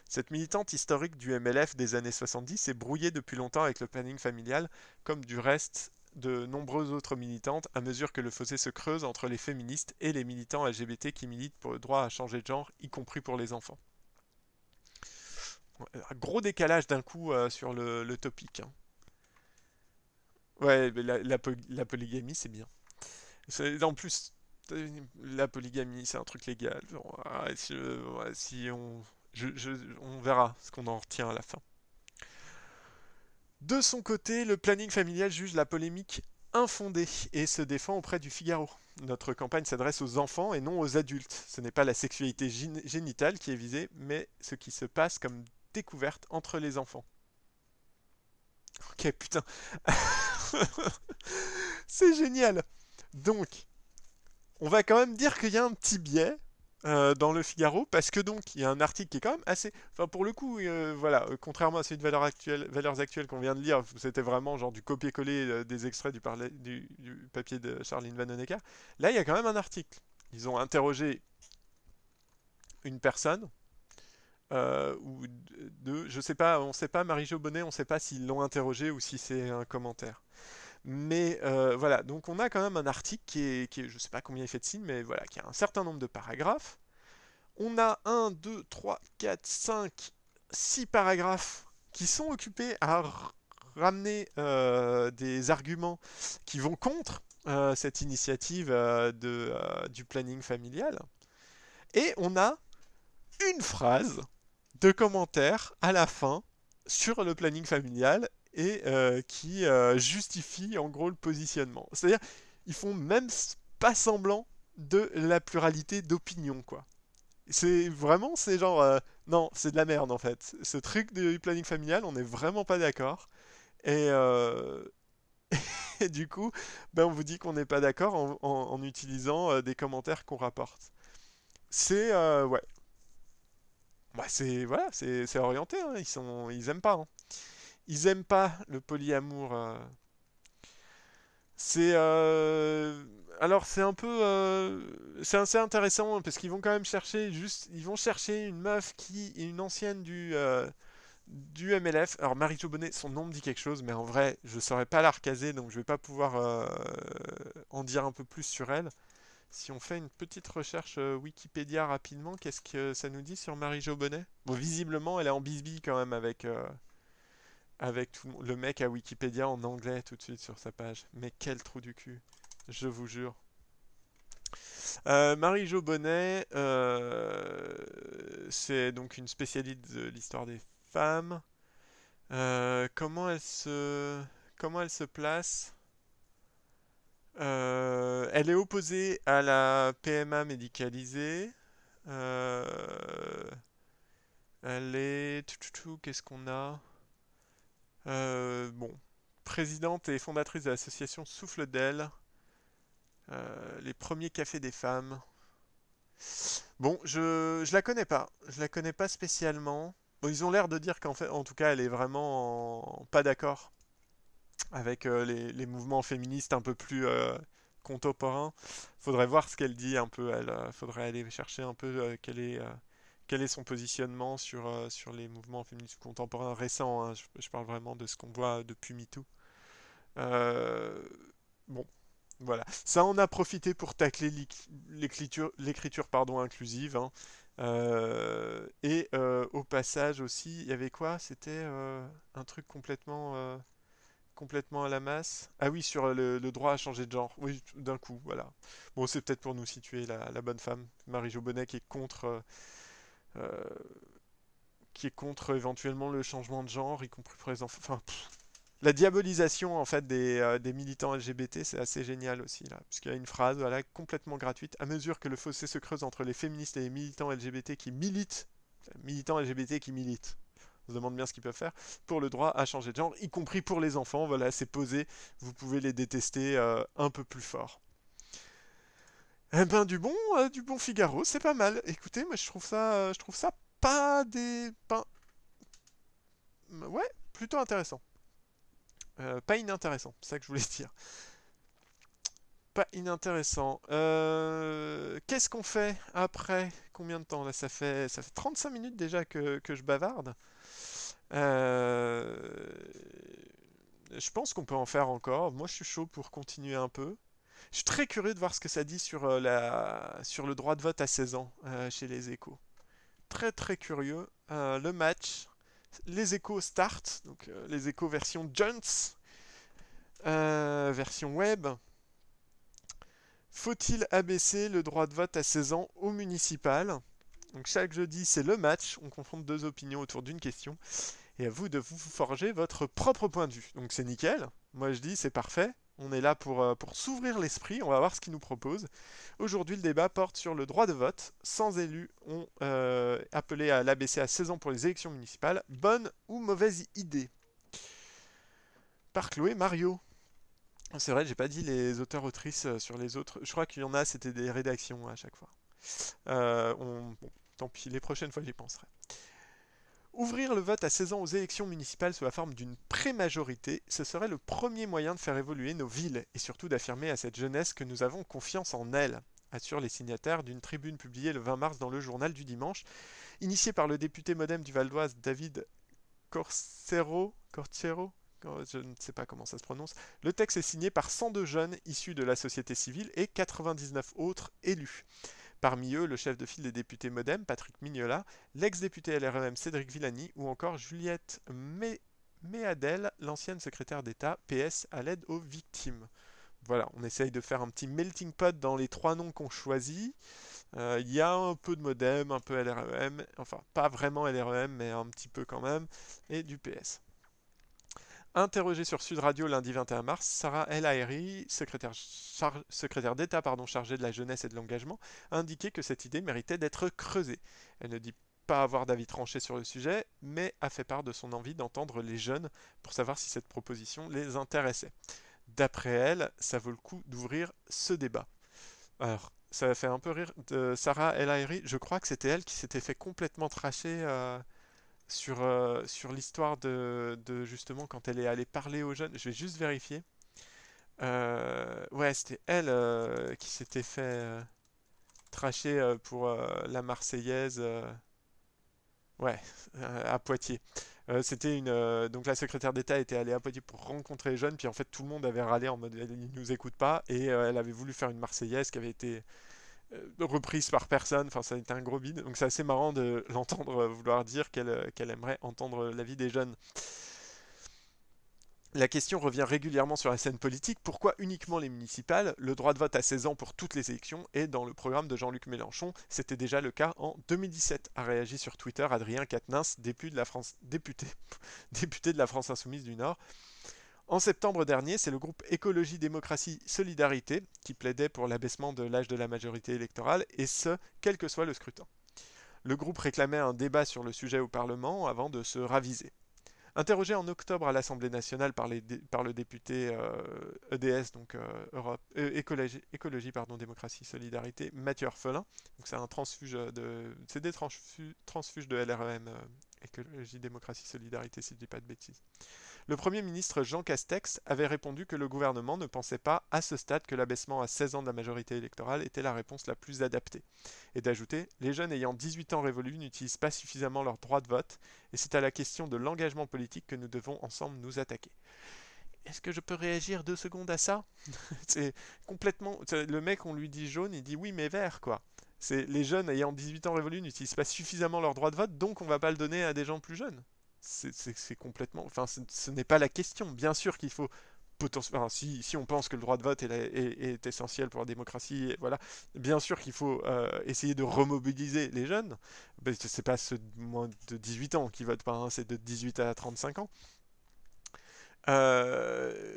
Cette militante historique du MLF des années 70 est brouillée depuis longtemps avec le planning familial, comme du reste de nombreuses autres militantes, à mesure que le fossé se creuse entre les féministes et les militants LGBT qui militent pour le droit à changer de genre, y compris pour les enfants. Un gros décalage d'un coup sur le topic. Hein. Ouais, mais la polygamie, c'est bien. En plus, la polygamie, c'est un truc légal. Genre, si on, on verra ce qu'on en retient à la fin. De son côté, le planning familial juge la polémique infondée et se défend auprès du Figaro. Notre campagne s'adresse aux enfants et non aux adultes. Ce n'est pas la sexualité génitale qui est visée, mais ce qui se passe comme découverte entre les enfants. Ok, putain. C'est génial. Donc, on va quand même dire qu'il y a un petit biais dans le Figaro, parce que donc il y a un article qui est quand même assez... Enfin pour le coup, voilà, contrairement à celui de Valeurs Actuelles qu'on vient de lire, c'était vraiment genre du copier-coller des extraits du papier de Charline Vanhoenacker. Là, il y a quand même un article. Ils ont interrogé une personne, ou deux, je sais pas, on sait pas, Marie-Jo Bonnet, on sait pas s'ils l'ont interrogé ou si c'est un commentaire. Mais voilà, donc on a quand même un article qui est, je sais pas combien il fait de signes, mais voilà, qui a un certain nombre de paragraphes. On a un, 2, 3, 4, 5, 6 paragraphes qui sont occupés à ramener des arguments qui vont contre cette initiative du planning familial. Et on a une phrase de commentaire à la fin sur le planning familial et qui justifie en gros le positionnement. C'est-à-dire, ils font même pas semblant de la pluralité d'opinion, quoi. C'est vraiment, c'est genre, non, c'est de la merde en fait. Ce truc du planning familial, on n'est vraiment pas d'accord. Et, et du coup, ben, on vous dit qu'on n'est pas d'accord en utilisant des commentaires qu'on rapporte. C'est, ouais, bah, c'est, voilà, c'est orienté, hein. Ils aiment pas, hein. Ils aiment pas le polyamour. C'est alors c'est un peu c'est assez intéressant parce qu'ils vont quand même chercher juste ils vont chercher une meuf qui est une ancienne du MLF. Alors Marie-Jo Bonnet, son nom me dit quelque chose, mais en vrai je saurais pas la recaser donc je vais pas pouvoir en dire un peu plus sur elle. Si on fait une petite recherche Wikipédia rapidement, qu'est-ce que ça nous dit sur Marie-Jo Bonnet? Bon, visiblement elle est en bisbille quand même avec tout le mec à Wikipédia en anglais tout de suite sur sa page. Mais quel trou du cul, je vous jure. Marie-Jo Bonnet, c'est donc une spécialiste de l'histoire des femmes. Comment elle se place? Elle est opposée à la PMA médicalisée. Euh, elle est... Qu'est-ce qu'on a? Bon, présidente et fondatrice de l'association Souffle d'Elle, les premiers cafés des femmes. Bon, je la connais pas, je la connais pas spécialement. Bon, ils ont l'air de dire qu'en fait, en tout cas, elle est vraiment pas d'accord avec les mouvements féministes un peu plus contemporain. Faudrait voir ce qu'elle dit un peu. Elle, faudrait aller chercher un peu quel est son positionnement sur les mouvements féministes contemporains récents, hein. Je parle vraiment de ce qu'on voit depuis MeToo. Euh, bon, voilà. Ça en a profité pour tacler l'écriture pardon, inclusive, hein. Au passage aussi, il y avait quoi? C'était un truc complètement à la masse. Ah oui, sur le droit à changer de genre. Oui, d'un coup, voilà. Bon, c'est peut-être pour nous situer la bonne femme, Marie-Jo Bonnet, euh, qui est contre éventuellement le changement de genre, y compris pour les enfants. Enfin, la diabolisation en fait des militants LGBT, c'est assez génial aussi là, puisqu'il y a une phrase voilà, complètement gratuite. À mesure que le fossé se creuse entre les féministes et les militants LGBT qui militent, enfin, militants LGBT qui militent, on se demande bien ce qu'ils peuvent faire pour le droit à changer de genre, y compris pour les enfants. Voilà, c'est posé. Vous pouvez les détester un peu plus fort. Eh ben du bon Figaro, c'est pas mal. Écoutez, moi je trouve ça pas des, pas, ouais, plutôt intéressant. Pas inintéressant, c'est ça que je voulais dire. Pas inintéressant. Qu'est-ce qu'on fait après? Combien de temps là? Ça fait 35 minutes déjà que je bavarde. Euh, je pense qu'on peut en faire encore. Moi, je suis chaud pour continuer un peu. Je suis très curieux de voir ce que ça dit sur le droit de vote à 16 ans chez les échos. Très très curieux. Le match. Les échos start. Donc les échos version Jones. Version web. Faut-il abaisser le droit de vote à 16 ans au municipal? Donc chaque jeudi, c'est le match. On confronte deux opinions autour d'une question. Et à vous de vous forger votre propre point de vue. Donc c'est nickel. Moi je dis c'est parfait. On est là pour s'ouvrir l'esprit. On va voir ce qu'ils nous proposent. Aujourd'hui, le débat porte sur le droit de vote. 100 élus ont appelé à l'abaisser à 16 ans pour les élections municipales. Bonne ou mauvaise idée? Par Chloé Mario. C'est vrai, j'ai pas dit les auteurs-autrices sur les autres. Je crois qu'il y en a, c'était des rédactions à chaque fois. Bon, tant pis, les prochaines fois j'y penserai. Ouvrir le vote à 16 ans aux élections municipales sous la forme d'une pré-majorité, ce serait le premier moyen de faire évoluer nos villes et surtout d'affirmer à cette jeunesse que nous avons confiance en elle, assurent les signataires d'une tribune publiée le 20 mars dans le journal du dimanche, initiée par le député modem du Val d'Oise David Corcero, je ne sais pas comment ça se prononce. Le texte est signé par 102 jeunes issus de la société civile et 99 autres élus. Parmi eux, le chef de file des députés Modem, Patrick Mignola, l'ex-député LREM Cédric Villani ou encore Juliette Méadel, l'ancienne secrétaire d'État PS à l'aide aux victimes. Voilà, on essaye de faire un petit melting pot dans les trois noms qu'on choisit. Il y a un peu de Modem, un peu LREM, enfin pas vraiment LREM, mais un petit peu quand même, et du PS. Interrogée sur Sud Radio lundi 21 mars, Sarah El Haïry, secrétaire d'État chargée de la jeunesse et de l'engagement, a indiqué que cette idée méritait d'être creusée. Elle ne dit pas avoir d'avis tranché sur le sujet, mais a fait part de son envie d'entendre les jeunes pour savoir si cette proposition les intéressait. D'après elle, ça vaut le coup d'ouvrir ce débat. Alors, ça fait un peu rire de Sarah El Haïry, je crois que c'était elle qui s'était fait complètement tracher sur l'histoire de justement quand elle est allée parler aux jeunes. Je vais juste vérifier. Ouais, c'était elle qui s'était fait tracher pour la Marseillaise. Ouais, à Poitiers. C'était donc la secrétaire d'État était allée à Poitiers pour rencontrer les jeunes, puis en fait tout le monde avait râlé en mode ils nous écoutent pas, et elle avait voulu faire une Marseillaise qui avait été reprise par personne, enfin ça a été un gros bide, donc c'est assez marrant de l'entendre vouloir dire qu'elle aimerait entendre l'avis des jeunes. La question revient régulièrement sur la scène politique, pourquoi uniquement les municipales? Le droit de vote à 16 ans pour toutes les élections est dans le programme de Jean-Luc Mélenchon, c'était déjà le cas en 2017, a réagi sur Twitter Adrien Quatennens, député de la France Insoumise du Nord. En septembre dernier, c'est le groupe Écologie Démocratie Solidarité qui plaidait pour l'abaissement de l'âge de la majorité électorale, et ce, quel que soit le scrutin. Le groupe réclamait un débat sur le sujet au Parlement avant de se raviser. Interrogé en octobre à l'Assemblée nationale par le député EDS, donc Écologie Démocratie Solidarité, Mathieu Orphelin, donc c'est un transfuge c'est des transfuges de LREM Écologie, démocratie, solidarité, si je dis pas de bêtises. Le Premier ministre Jean Castex avait répondu que le gouvernement ne pensait pas, à ce stade, que l'abaissement à 16 ans de la majorité électorale était la réponse la plus adaptée. Et d'ajouter, les jeunes ayant 18 ans révolus n'utilisent pas suffisamment leur droit de vote, et c'est à la question de l'engagement politique que nous devons ensemble nous attaquer. Est-ce que je peux réagir 2 secondes à ça? C'est complètement... Le mec, on lui dit jaune, il dit oui, mais vert, quoi. C'est les jeunes ayant 18 ans révolus n'utilisent pas suffisamment leur droit de vote, donc on va pas le donner à des gens plus jeunes. C'est complètement... Enfin, ce n'est pas la question. Bien sûr qu'il faut... Enfin, si on pense que le droit de vote est essentiel pour la démocratie, voilà, bien sûr qu'il faut essayer de remobiliser les jeunes. C'est pas ceux de moins de 18 ans qui votent pas, hein, c'est de 18 à 35 ans.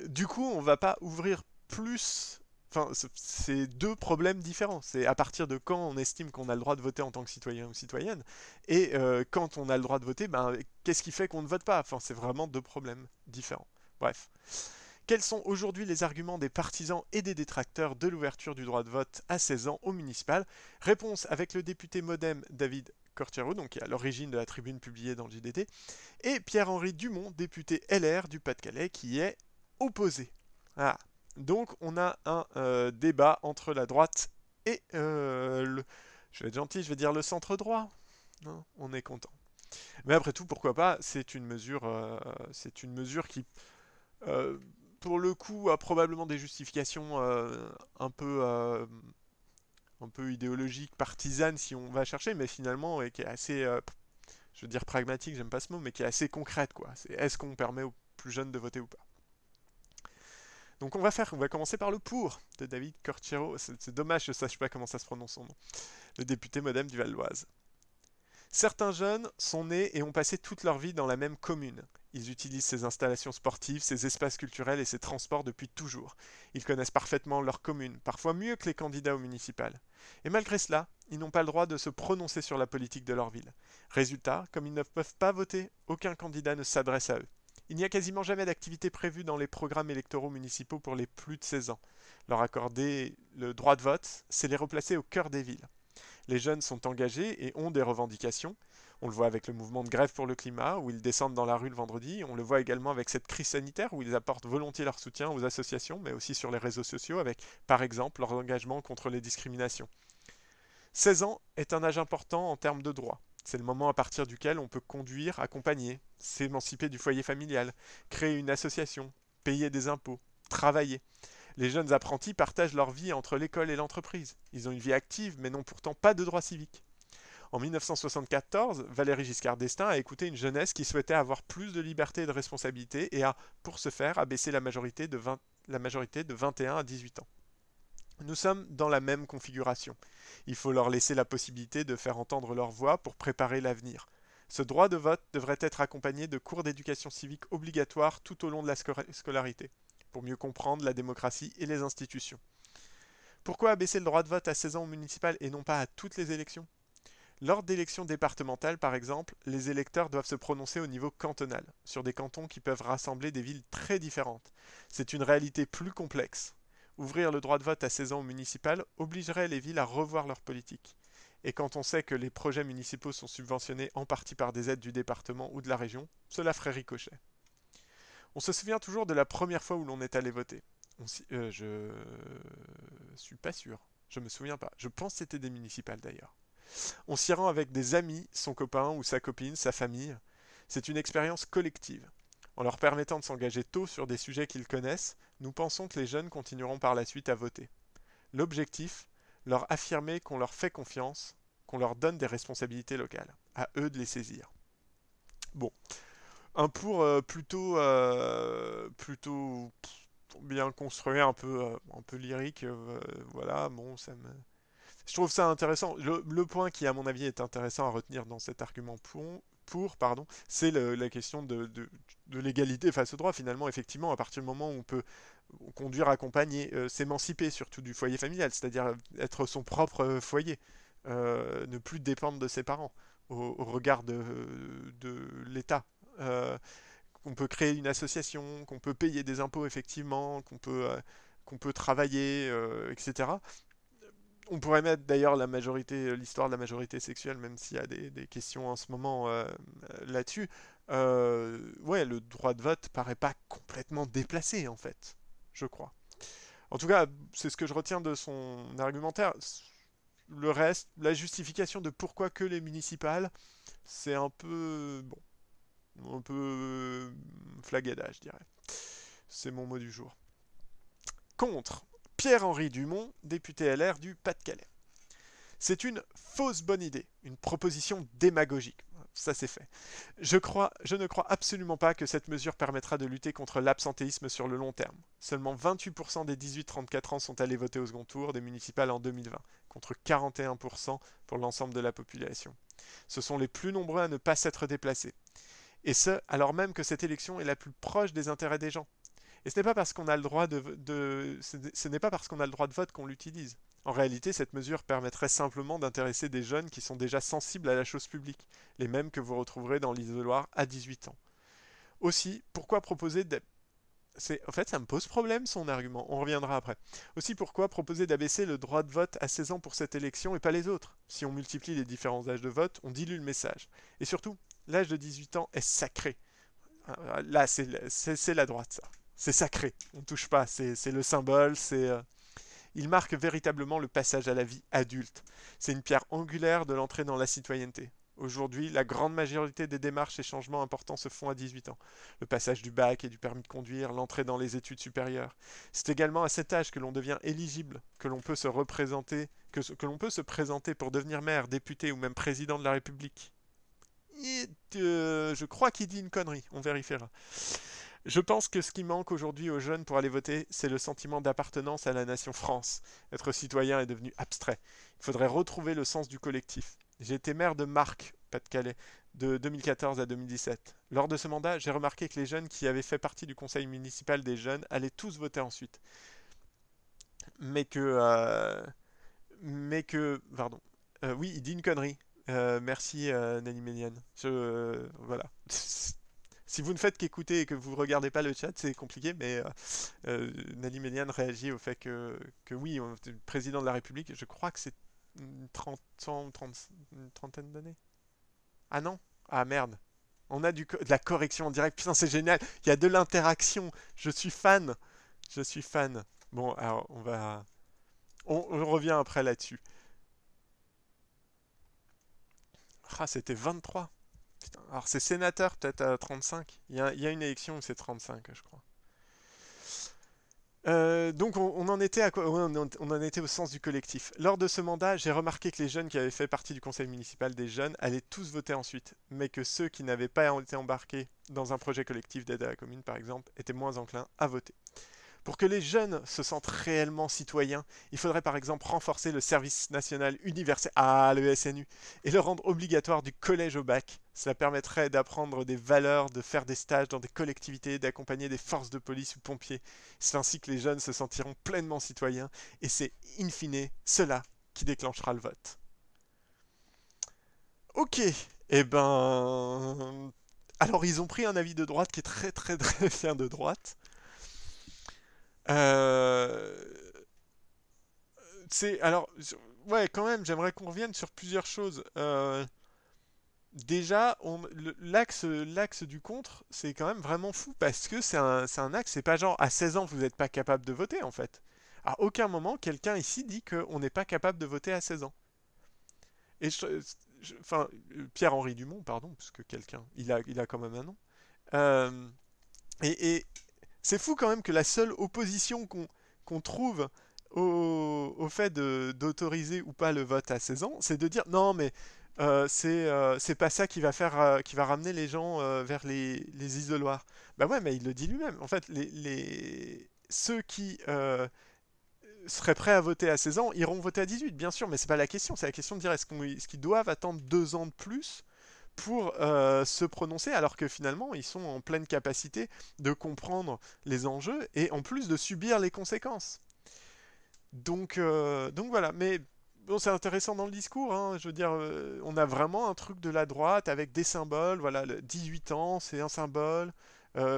Du coup, on va pas ouvrir plus. Enfin, c'est deux problèmes différents. C'est à partir de quand on estime qu'on a le droit de voter en tant que citoyen ou citoyenne, et quand on a le droit de voter, ben, qu'est-ce qui fait qu'on ne vote pas? Enfin, c'est vraiment deux problèmes différents. Bref. Quels sont aujourd'hui les arguments des partisans et des détracteurs de l'ouverture du droit de vote à 16 ans au municipal? Réponse avec le député MoDem David Cortiero, donc qui est à l'origine de la tribune publiée dans le JDD, et Pierre-Henri Dumont, député LR du Pas-de-Calais, qui est opposé. Ah. Donc on a un débat entre la droite et je vais être gentil, je vais dire le centre droit. Non, on est content. Mais après tout, pourquoi pas? C'est une mesure qui, euh, pour le coup, a probablement des justifications un peu idéologiques, partisanes si on va chercher, mais finalement qui est assez, je veux dire pragmatique, j'aime pas ce mot, mais qui est assez concrète, quoi. C'est est-ce qu'on permet aux plus jeunes de voter ou pas? Donc on va commencer par le pour de David Cortiero. C'est dommage que je sache pas comment ça se prononce son nom. Le député MoDem du Val d'Oise. Certains jeunes sont nés et ont passé toute leur vie dans la même commune. Ils utilisent ces installations sportives, ces espaces culturels et ces transports depuis toujours. Ils connaissent parfaitement leur commune, parfois mieux que les candidats au municipal. Et malgré cela, ils n'ont pas le droit de se prononcer sur la politique de leur ville. Résultat, comme ils ne peuvent pas voter, aucun candidat ne s'adresse à eux. Il n'y a quasiment jamais d'activité prévue dans les programmes électoraux municipaux pour les plus de 16 ans. Leur accorder le droit de vote, c'est les replacer au cœur des villes. Les jeunes sont engagés et ont des revendications. On le voit avec le mouvement de grève pour le climat, où ils descendent dans la rue le vendredi. On le voit également avec cette crise sanitaire, où ils apportent volontiers leur soutien aux associations, mais aussi sur les réseaux sociaux, avec, par exemple, leur engagement contre les discriminations. 16 ans est un âge important en termes de droits. C'est le moment à partir duquel on peut conduire, accompagner, s'émanciper du foyer familial, créer une association, payer des impôts, travailler. Les jeunes apprentis partagent leur vie entre l'école et l'entreprise. Ils ont une vie active mais n'ont pourtant pas de droits civiques. En 1974, Valéry Giscard d'Estaing a écouté une jeunesse qui souhaitait avoir plus de liberté et de responsabilité et a, pour ce faire, abaissé la majorité de 21 à 18 ans. Nous sommes dans la même configuration. Il faut leur laisser la possibilité de faire entendre leur voix pour préparer l'avenir. Ce droit de vote devrait être accompagné de cours d'éducation civique obligatoires tout au long de la scolarité, pour mieux comprendre la démocratie et les institutions. Pourquoi abaisser le droit de vote à 16 ans au municipal et non pas à toutes les élections? Lors d'élections départementales, par exemple, les électeurs doivent se prononcer au niveau cantonal, sur des cantons qui peuvent rassembler des villes très différentes. C'est une réalité plus complexe. Ouvrir le droit de vote à 16 ans au municipal obligerait les villes à revoir leur politique. Et quand on sait que les projets municipaux sont subventionnés en partie par des aides du département ou de la région, cela ferait ricochet. On se souvient toujours de la première fois où l'on est allé voter. Je suis pas sûr. Je me souviens pas. Je pense que c'était des municipales d'ailleurs. On s'y rend avec des amis, son copain ou sa copine, sa famille. C'est une expérience collective. En leur permettant de s'engager tôt sur des sujets qu'ils connaissent, nous pensons que les jeunes continueront par la suite à voter. L'objectif, leur affirmer qu'on leur fait confiance, qu'on leur donne des responsabilités locales. À eux de les saisir. Bon, un pour plutôt bien construit, un peu lyrique, voilà, bon, je trouve ça intéressant. Le point qui, à mon avis, est intéressant à retenir dans cet argument pardon, c'est la question de l'égalité face au droit. Finalement, effectivement, à partir du moment où on peut conduire, accompagner, s'émanciper surtout du foyer familial, c'est-à-dire être son propre foyer, ne plus dépendre de ses parents au regard de l'État. Qu'on peut créer une association, qu'on peut payer des impôts effectivement, qu'on peut travailler, etc. On pourrait mettre d'ailleurs la majorité, l'histoire de la majorité sexuelle, même s'il y a des questions en ce moment là-dessus. Ouais, le droit de vote paraît pas complètement déplacé en fait, je crois. En tout cas, c'est ce que je retiens de son argumentaire. Le reste, la justification de pourquoi que les municipales, c'est un peu bon, un peu flagada, je dirais. C'est mon mot du jour. Contre Pierre-Henri Dumont, député LR du Pas-de-Calais. C'est une fausse bonne idée, une proposition démagogique. Ça c'est fait. Je ne crois absolument pas que cette mesure permettra de lutter contre l'absentéisme sur le long terme. Seulement 28% des 18-34 ans sont allés voter au second tour des municipales en 2020, contre 41% pour l'ensemble de la population. Ce sont les plus nombreux à ne pas s'être déplacés. Et ce, alors même que cette élection est la plus proche des intérêts des gens. Et ce n'est pas parce qu'on a le droit ce n'est pas parce qu'on a le droit de vote qu'on l'utilise. En réalité, cette mesure permettrait simplement d'intéresser des jeunes qui sont déjà sensibles à la chose publique, les mêmes que vous retrouverez dans l'isoloir à 18 ans. Aussi, pourquoi proposer en fait, ça me pose problème son argument, on reviendra après. Aussi, pourquoi proposer d'abaisser le droit de vote à 16 ans pour cette élection et pas les autres? Si on multiplie les différents âges de vote, on dilue le message. Et surtout, l'âge de 18 ans est sacré. Là, c'est la droite, ça. C'est sacré, on ne touche pas, c'est le symbole, il marque véritablement le passage à la vie adulte. C'est une pierre angulaire de l'entrée dans la citoyenneté. Aujourd'hui, la grande majorité des démarches et changements importants se font à 18 ans. Le passage du bac et du permis de conduire, l'entrée dans les études supérieures. C'est également à cet âge que l'on devient éligible, que l'on peut se représenter, que l'on peut se présenter pour devenir maire, député ou même président de la République. Je crois qu'il dit une connerie, on vérifiera. Je pense que ce qui manque aujourd'hui aux jeunes pour aller voter, c'est le sentiment d'appartenance à la nation France. Être citoyen est devenu abstrait. Il faudrait retrouver le sens du collectif. J'ai été maire de Marques, Pas-de-Calais, de 2014 à 2017. Lors de ce mandat, j'ai remarqué que les jeunes qui avaient fait partie du conseil municipal des jeunes allaient tous voter ensuite. Mais que... Pardon. Oui, il dit une connerie. Merci, Nani Ménian. Voilà. Si vous ne faites qu'écouter et que vous ne regardez pas le chat, c'est compliqué, mais Nali Ménian réagit au fait que oui, le président de la République, je crois que c'est une une trentaine d'années. Ah non? Ah merde. On a de la correction en direct. Putain, c'est génial. Il y a de l'interaction. Je suis fan. Je suis fan. Bon, alors on revient après là-dessus. Ah, c'était 23. Putain. Alors c'est sénateur peut-être à 35. Il y a une élection où c'est 35, je crois. Donc on en était à quoi? On en était au sens du collectif. Lors de ce mandat, j'ai remarqué que les jeunes qui avaient fait partie du conseil municipal des jeunes allaient tous voter ensuite, mais que ceux qui n'avaient pas été embarqués dans un projet collectif d'aide à la commune, par exemple, étaient moins enclins à voter. Pour que les jeunes se sentent réellement citoyens, il faudrait par exemple renforcer le service national universel, le SNU, et le rendre obligatoire du collège au bac. Cela permettrait d'apprendre des valeurs, de faire des stages dans des collectivités, d'accompagner des forces de police ou pompiers. C'est ainsi que les jeunes se sentiront pleinement citoyens, et c'est in fine cela qui déclenchera le vote. Ok, eh ben... Alors ils ont pris un avis de droite qui est très très très bien de droite. Euh, alors ouais quand même j'aimerais qu'on revienne sur plusieurs choses. Déjà l'axe du contre c'est quand même vraiment fou parce que c'est un axe, c'est pas genre à 16 ans vous n'êtes pas capable de voter en fait. À aucun moment quelqu'un ici dit qu'on n'est pas capable de voter à 16 ans. Et enfin Pierre-Henri Dumont pardon parce que quelqu'un il a quand même un nom. Euh, et c'est fou quand même que la seule opposition qu'on trouve au fait d'autoriser ou pas le vote à 16 ans, c'est de dire non mais c'est pas ça qui va qui va ramener les gens vers les isoloirs. Bah ouais, mais il le dit lui-même. En fait, ceux qui seraient prêts à voter à 16 ans iront voter à 18, bien sûr, mais c'est pas la question. C'est la question de dire est-ce qu'ils doivent attendre 2 ans de plus pour se prononcer alors que finalement ils sont en pleine capacité de comprendre les enjeux et en plus de subir les conséquences. Donc voilà, mais bon, c'est intéressant dans le discours, hein. Je veux dire, on a vraiment un truc de la droite avec des symboles, voilà, 18 ans, c'est un symbole,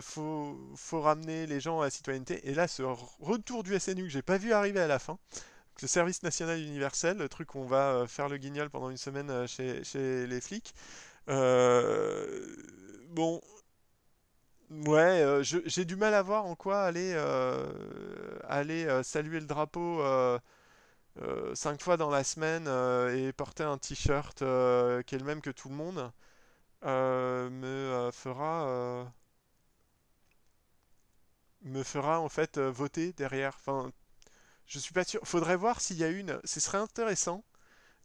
faut ramener les gens à la citoyenneté, et là, ce retour du SNU que j'ai pas vu arriver à la fin, le service national universel, le truc où on va faire le guignol pendant une semaine chez les flics. Euh, bon, ouais, j'ai du mal à voir en quoi aller saluer le drapeau 5 fois dans la semaine et porter un t-shirt qui est le même que tout le monde me fera en fait voter derrière. Enfin, je suis pas sûr. Faudrait voir s'il y a une. Ce serait intéressant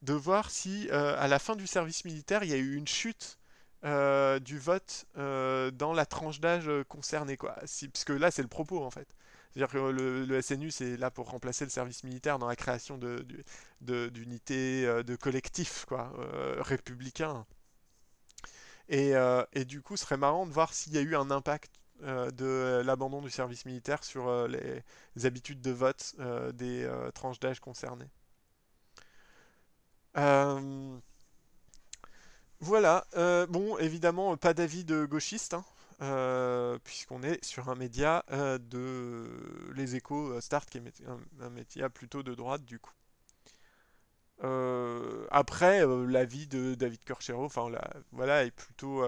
de voir si à la fin du service militaire, il y a eu une chute du vote dans la tranche d'âge concernée, quoi. Parce que là, c'est le propos en fait. C'est-à-dire que le SNU, c'est là pour remplacer le service militaire dans la création d'unités, de collectifs, quoi, républicains. Et du coup, ce serait marrant de voir s'il y a eu un impact de l'abandon du service militaire sur les habitudes de vote des tranches d'âge concernées. Euh, voilà. Bon, évidemment, pas d'avis de gauchiste, hein, puisqu'on est sur un média de Les Échos Start, qui est un média plutôt de droite, du coup. Après, l'avis de David Corchero, enfin, voilà, est plutôt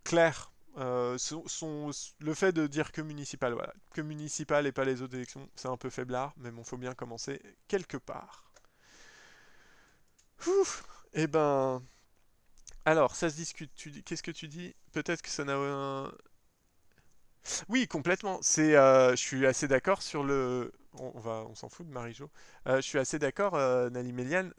clair. Le fait de dire que municipal, voilà, que municipal et pas les autres élections, c'est un peu faiblard, mais bon, faut bien commencer quelque part. Ouf. Eh ben, alors, ça se discute. Qu'est-ce que tu dis? Peut-être que ça n'a un... Oui, complètement. Je suis assez d'accord sur le. On s'en fout de Marie-Jo. Je suis assez d'accord, Nani Melian,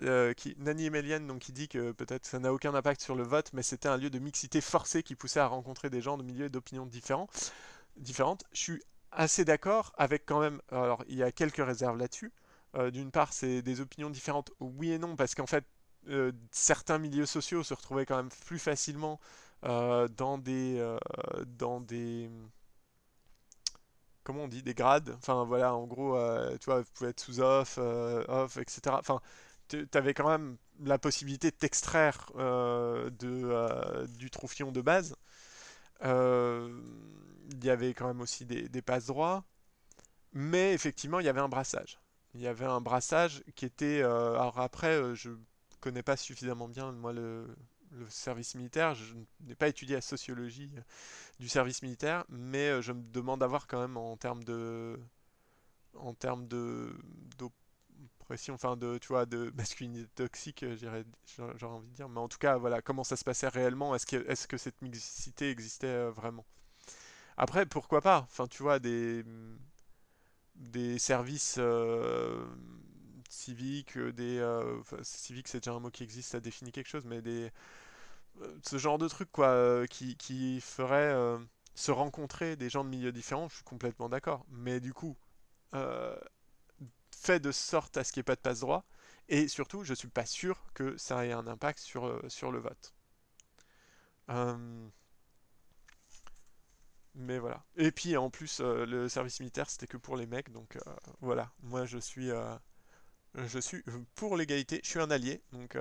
donc qui dit que peut-être ça n'a aucun impact sur le vote, mais c'était un lieu de mixité forcée qui poussait à rencontrer des gens de milieux et d'opinions différentes. Je suis assez d'accord avec quand même. Alors, il y a quelques réserves là-dessus. D'une part, c'est des opinions différentes, oui et non, parce qu'en fait, certains milieux sociaux se retrouvaient quand même plus facilement dans des comment on dit, des grades. Enfin voilà, en gros, tu vois, vous pouvez être sous off, etc. Enfin, tu avais quand même la possibilité de t'extraire du troufion de base. Euh, Il y avait quand même aussi des passe-droits, mais effectivement, il y avait un brassage. Il y avait un brassage qui était. Alors après, je connais pas suffisamment bien, moi, le service militaire. Je n'ai pas étudié la sociologie du service militaire, mais je me demande d'avoir quand même en termes de d'oppression, enfin tu vois, de masculinité toxique, j'aurais envie de dire. Mais en tout cas, voilà, comment ça se passait réellement? Est-ce que cette mixité existait vraiment? Après, pourquoi pas? Enfin, tu vois, des services civiques, enfin, civiques, c'est déjà un mot qui existe, ça définit quelque chose, mais ce genre de truc, quoi, qui ferait se rencontrer des gens de milieux différents, je suis complètement d'accord. Mais du coup, euh, fait de sorte à ce qu'il n'y ait pas de passe-droit, et surtout, je suis pas sûr que ça ait un impact sur le vote. Euh, mais voilà. Et puis en plus, le service militaire, c'était que pour les mecs, donc voilà. Moi, je suis pour l'égalité, je suis un allié, donc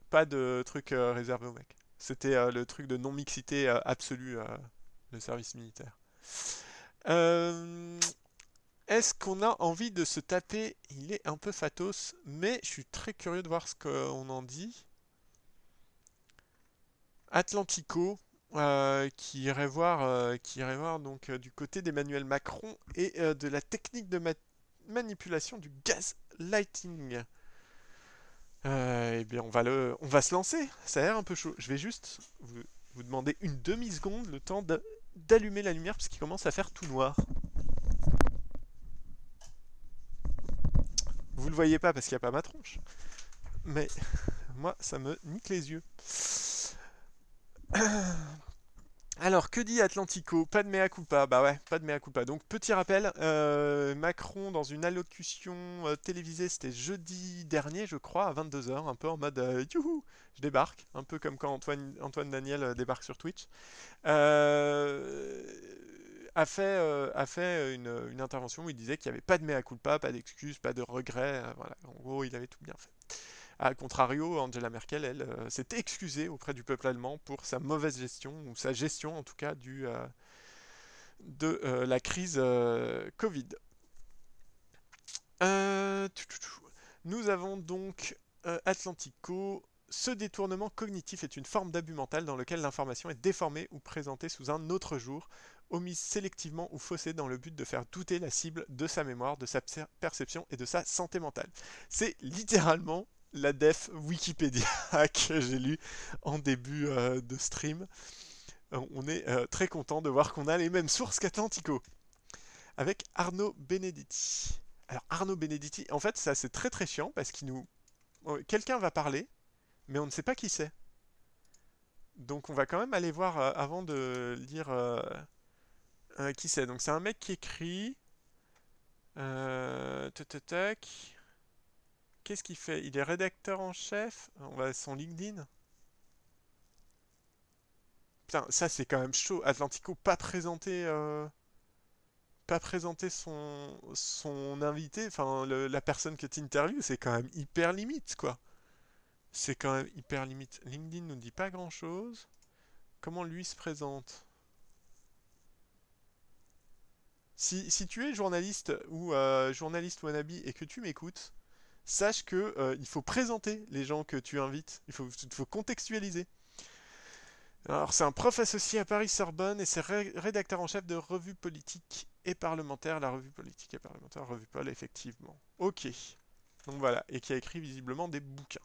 pas de truc réservé aux mecs. C'était le truc de non-mixité absolue, le service militaire. Euh, Est-ce qu'on a envie de se taper? Il est un peu fatos, mais je suis très curieux de voir ce qu'on en dit. Atlantico, qui irait voir donc du côté d'Emmanuel Macron et de la technique de manipulation du gaslighting. Eh bien, on va se lancer. Ça a l'air un peu chaud. Je vais juste vous demander une demi-seconde, le temps d'allumer la lumière, parce qu'il commence à faire tout noir. Vous le voyez pas parce qu'il n'y a pas ma tronche. Mais moi, ça me nique les yeux. Alors, que dit Atlantico? Pas de mea culpa. Bah ouais, pas de mea culpa. Donc, petit rappel, Macron, dans une allocution télévisée, c'était jeudi dernier, je crois, à 22 heures, un peu en mode youhou, je débarque, un peu comme quand Antoine Daniel débarque sur Twitch, euh, a fait une intervention où il disait qu'il n'y avait pas de mea culpa, pas d'excuses, pas de regrets. Voilà, en gros, il avait tout bien fait. A contrario, Angela Merkel, elle, s'est excusée auprès du peuple allemand pour sa mauvaise gestion, ou sa gestion en tout cas, de la crise Covid. Nous avons donc Atlantico. Ce détournement cognitif est une forme d'abus mental dans lequel l'information est déformée ou présentée sous un autre jour, omise sélectivement ou faussée dans le but de faire douter la cible de sa mémoire, de sa perception et de sa santé mentale. C'est littéralement la def Wikipédia que j'ai lu en début de stream. On est très content de voir qu'on a les mêmes sources qu'Atlantico, avec Arnaud Benedetti. Alors Arnaud Benedetti, en fait ça c'est très très chiant parce qu'il nous... Quelqu'un va parler, mais on ne sait pas qui c'est. Donc on va quand même aller voir avant de lire qui c'est. Donc c'est un mec qui écrit... Tac. Qu'est-ce qu'il fait? Il est rédacteur en chef. On va son LinkedIn. Putain, ça c'est quand même chaud. Atlantico pas présenter son invité, enfin la personne que tu interviews, c'est quand même hyper limite quoi. C'est quand même hyper limite. LinkedIn nous dit pas grand chose. Comment lui se présente? Si tu es journaliste ou journaliste wannabe et que tu m'écoutes, sache que il faut présenter les gens que tu invites. Il faut contextualiser. Alors, c'est un prof associé à Paris-Sorbonne et c'est rédacteur en chef de Revue Politique et Parlementaire. La Revue Politique et Parlementaire, Revue Pol, effectivement. Ok. Donc voilà, et qui a écrit visiblement des bouquins.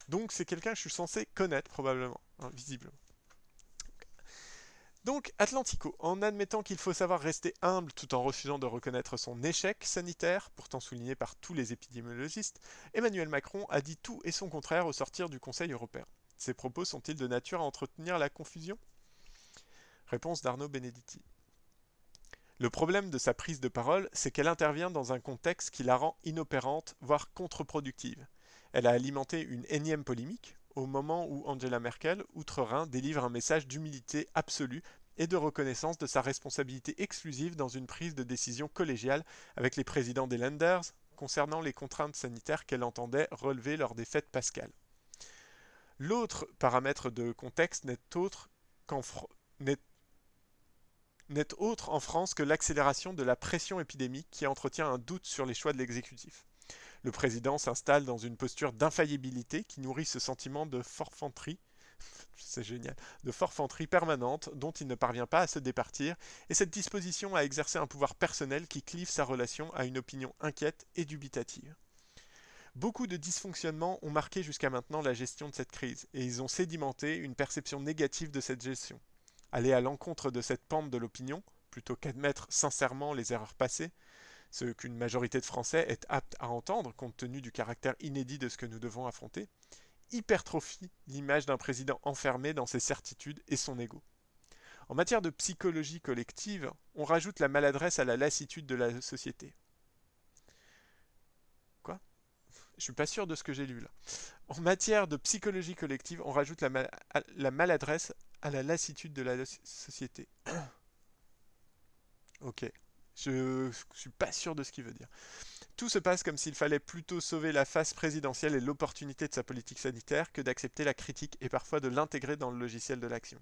Donc c'est quelqu'un que je suis censé connaître probablement, hein, visiblement. Donc Atlantico, en admettant qu'il faut savoir rester humble tout en refusant de reconnaître son échec sanitaire, pourtant souligné par tous les épidémiologistes, Emmanuel Macron a dit tout et son contraire au sortir du Conseil européen. Ces propos sont-ils de nature à entretenir la confusion? Réponse d'Arnaud Benedetti. Le problème de sa prise de parole, c'est qu'elle intervient dans un contexte qui la rend inopérante, voire contre-productive. Elle a alimenté une énième polémique, au moment où Angela Merkel, outre-Rhin, délivre un message d'humilité absolue et de reconnaissance de sa responsabilité exclusive dans une prise de décision collégiale avec les présidents des Länders concernant les contraintes sanitaires qu'elle entendait relever lors des fêtes pascales. L'autre paramètre de contexte n'est autre en France que l'accélération de la pression épidémique qui entretient un doute sur les choix de l'exécutif. Le président s'installe dans une posture d'infaillibilité qui nourrit ce sentiment de forfanterie, c'est génial, de forfanterie permanente dont il ne parvient pas à se départir, et cette disposition à exercer un pouvoir personnel qui clive sa relation à une opinion inquiète et dubitative. Beaucoup de dysfonctionnements ont marqué jusqu'à maintenant la gestion de cette crise, et ils ont sédimenté une perception négative de cette gestion. Aller à l'encontre de cette pente de l'opinion, plutôt qu'admettre sincèrement les erreurs passées, ce qu'une majorité de Français est apte à entendre compte tenu du caractère inédit de ce que nous devons affronter, hypertrophie l'image d'un président enfermé dans ses certitudes et son ego. En matière de psychologie collective, on rajoute la maladresse à la lassitude de la société. Quoi? Je suis pas sûr de ce que j'ai lu là. En matière de psychologie collective, on rajoute la maladresse à la lassitude de la société. Ok. Je suis pas sûr de ce qu'il veut dire. Tout se passe comme s'il fallait plutôt sauver la face présidentielle et l'opportunité de sa politique sanitaire que d'accepter la critique et parfois de l'intégrer dans le logiciel de l'action.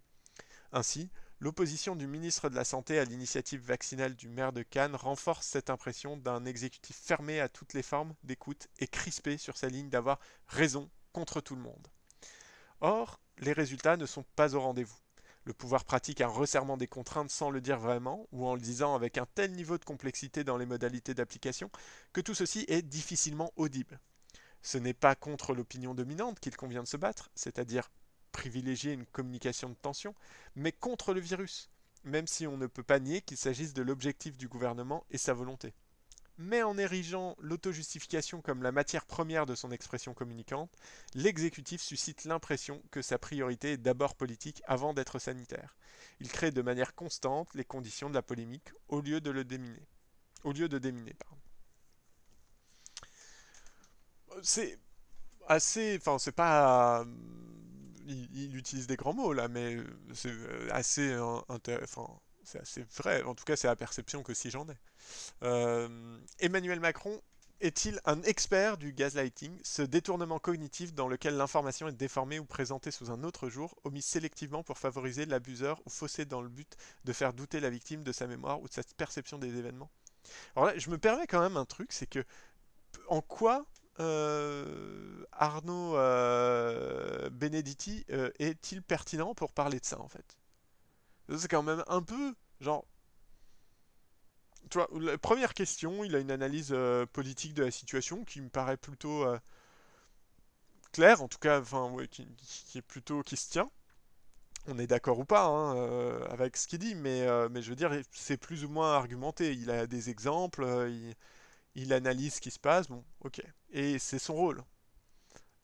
Ainsi, l'opposition du ministre de la Santé à l'initiative vaccinale du maire de Cannes renforce cette impression d'un exécutif fermé à toutes les formes d'écoute et crispé sur sa ligne d'avoir raison contre tout le monde. Or, les résultats ne sont pas au rendez-vous. Le pouvoir pratique un resserrement des contraintes sans le dire vraiment, ou en le disant avec un tel niveau de complexité dans les modalités d'application, que tout ceci est difficilement audible. Ce n'est pas contre l'opinion dominante qu'il convient de se battre, c'est-à-dire privilégier une communication de tension, mais contre le virus, même si on ne peut pas nier qu'il s'agisse de l'objectif du gouvernement et sa volonté. Mais en érigeant l'auto-justification comme la matière première de son expression communicante, l'exécutif suscite l'impression que sa priorité est d'abord politique avant d'être sanitaire. Il crée de manière constante les conditions de la polémique au lieu de déminer. Pardon. C'est assez... Enfin, c'est pas... Il utilise des grands mots là, mais c'est assez intéressant. C'est assez vrai. En tout cas, c'est la perception que si j'en ai. Emmanuel Macron est-il un expert du gaslighting, ce détournement cognitif dans lequel l'information est déformée ou présentée sous un autre jour, omise sélectivement pour favoriser l'abuseur ou faussée dans le but de faire douter la victime de sa mémoire ou de sa perception des événements? Alors là, je me permets quand même un truc, c'est que En quoi Arnaud Benedetti est-il pertinent pour parler de ça, en fait? C'est quand même un peu, genre, tu vois, la première question, il a une analyse politique de la situation qui me paraît plutôt claire, en tout cas, enfin, ouais, qui est plutôt, qui se tient. On est d'accord ou pas hein, avec ce qu'il dit, mais je veux dire, c'est plus ou moins argumenté. Il a des exemples, il analyse ce qui se passe, bon, ok. Et c'est son rôle.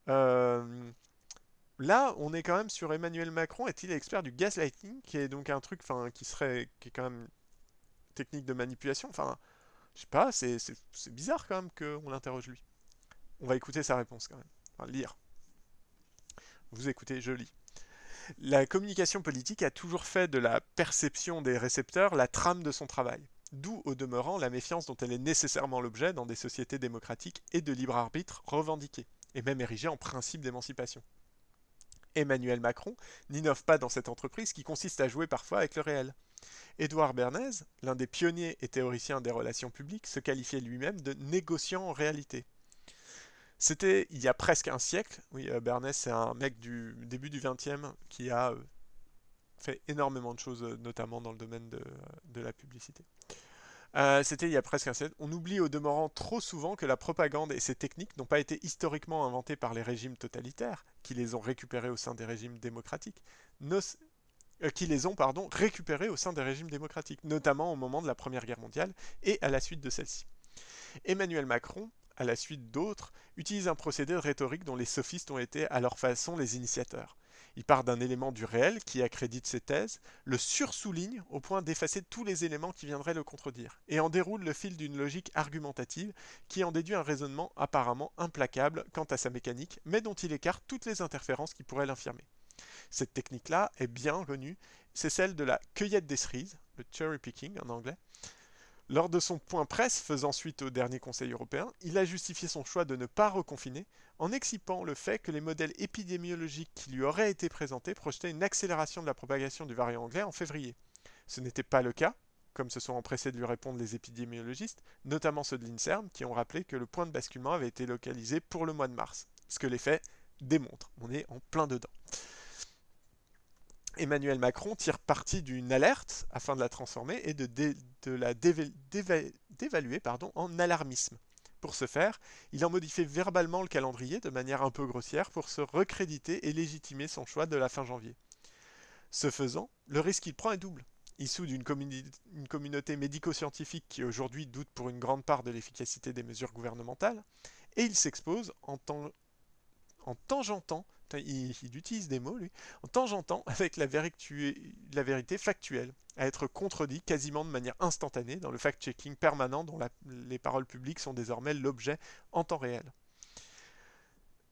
Euh, Là, on est quand même sur Emmanuel Macron, est-il expert du gaslighting, qui est donc un truc, enfin, qui est quand même technique de manipulation. Enfin, je sais pas, c'est bizarre quand même qu'on l'interroge lui. On va écouter sa réponse quand même. Enfin, lire. Vous écoutez, je lis. La communication politique a toujours fait de la perception des récepteurs la trame de son travail. D'où, au demeurant, la méfiance dont elle est nécessairement l'objet dans des sociétés démocratiques et de libre arbitre revendiquées, et même érigées en principe d'émancipation. Emmanuel Macron n'innove pas dans cette entreprise qui consiste à jouer parfois avec le réel. Édouard Bernays, l'un des pionniers et théoriciens des relations publiques, se qualifiait lui-même de négociant en réalité. C'était il y a presque un siècle. Oui, Bernays, c'est un mec du début du XXe qui a fait énormément de choses, notamment dans le domaine de la publicité. C'était il y a presque un siècle. On oublie au demeurant trop souvent que la propagande et ses techniques n'ont pas été historiquement inventées par les régimes totalitaires, qui les ont récupérées au sein des régimes démocratiques, qui les ont récupérées au sein des régimes démocratiques, notamment au moment de la Première Guerre mondiale et à la suite de celle-ci. Emmanuel Macron, à la suite d'autres, utilise un procédé de rhétorique dont les sophistes ont été à leur façon les initiateurs. Il part d'un élément du réel qui accrédite ses thèses, le sursouligne au point d'effacer tous les éléments qui viendraient le contredire, et en déroule le fil d'une logique argumentative qui en déduit un raisonnement apparemment implacable quant à sa mécanique, mais dont il écarte toutes les interférences qui pourraient l'infirmer. Cette technique-là est bien connue, c'est celle de la cueillette des cerises, le cherry picking en anglais. Lors de son point presse faisant suite au dernier Conseil européen, il a justifié son choix de ne pas reconfiner en excipant le fait que les modèles épidémiologiques qui lui auraient été présentés projetaient une accélération de la propagation du variant anglais en février. Ce n'était pas le cas, comme se sont empressés de lui répondre les épidémiologistes, notamment ceux de l'INSERM, qui ont rappelé que le point de basculement avait été localisé pour le mois de mars, ce que les faits démontrent. On est en plein dedans. Emmanuel Macron tire parti d'une alerte afin de la transformer et de la dévaluer en alarmisme. Pour ce faire, il en modifie verbalement le calendrier de manière un peu grossière pour se recréditer et légitimer son choix de la fin janvier. Ce faisant, le risque qu'il prend est double. Il soude une communauté médico-scientifique qui aujourd'hui doute pour une grande part de l'efficacité des mesures gouvernementales, et il s'expose en tangentant, il utilise des mots lui, en tangentant avec la vérité factuelle, à être contredit quasiment de manière instantanée dans le fact-checking permanent dont les paroles publiques sont désormais l'objet en temps réel.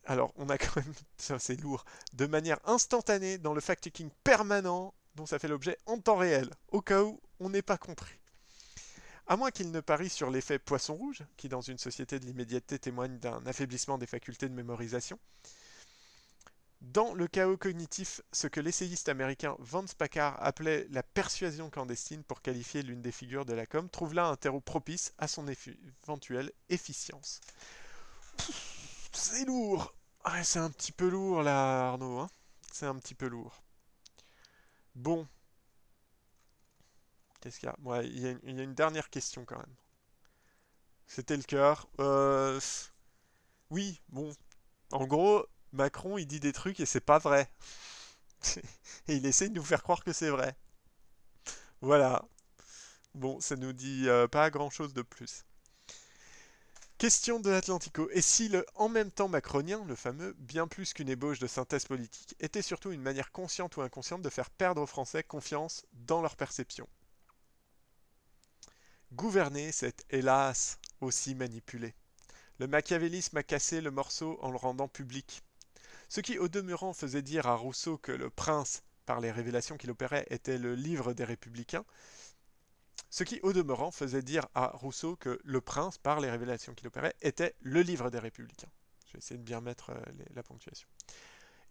Alors, on a quand même, ça c'est lourd, de manière instantanée dans le fact-checking permanent dont ça fait l'objet en temps réel, au cas où on n'est pas compris. À moins qu'il ne parie sur l'effet poisson rouge, qui dans une société de l'immédiateté témoigne d'un affaiblissement des facultés de mémorisation, dans le chaos cognitif, ce que l'essayiste américain Vance Packard appelait la persuasion clandestine pour qualifier l'une des figures de la com, trouve là un terreau propice à son éventuelle efficience. C'est lourd. Ouais, c'est un petit peu lourd là, Arnaud. Hein, c'est un petit peu lourd. Bon, qu'est-ce qu'il y a? Ouais, il y a une dernière question quand même. C'était le cœur. Oui, bon. En gros, Macron, il dit des trucs et c'est pas vrai. Et il essaie de nous faire croire que c'est vrai. Voilà. Bon, ça nous dit pas grand-chose de plus. Question de l'Atlantico. Et si le en même temps macronien, le fameux, bien plus qu'une ébauche de synthèse politique, était surtout une manière consciente ou inconsciente de faire perdre aux Français confiance dans leur perception? Gouverner, c'est hélas aussi manipuler. Le machiavélisme a cassé le morceau en le rendant public. Ce qui, au demeurant, faisait dire à Rousseau que le prince, par les révélations qu'il opérait, était le livre des républicains, ce qui, au demeurant, faisait dire à Rousseau que le prince, par les révélations qu'il opérait, était le livre des républicains. Je vais essayer de bien mettre la ponctuation.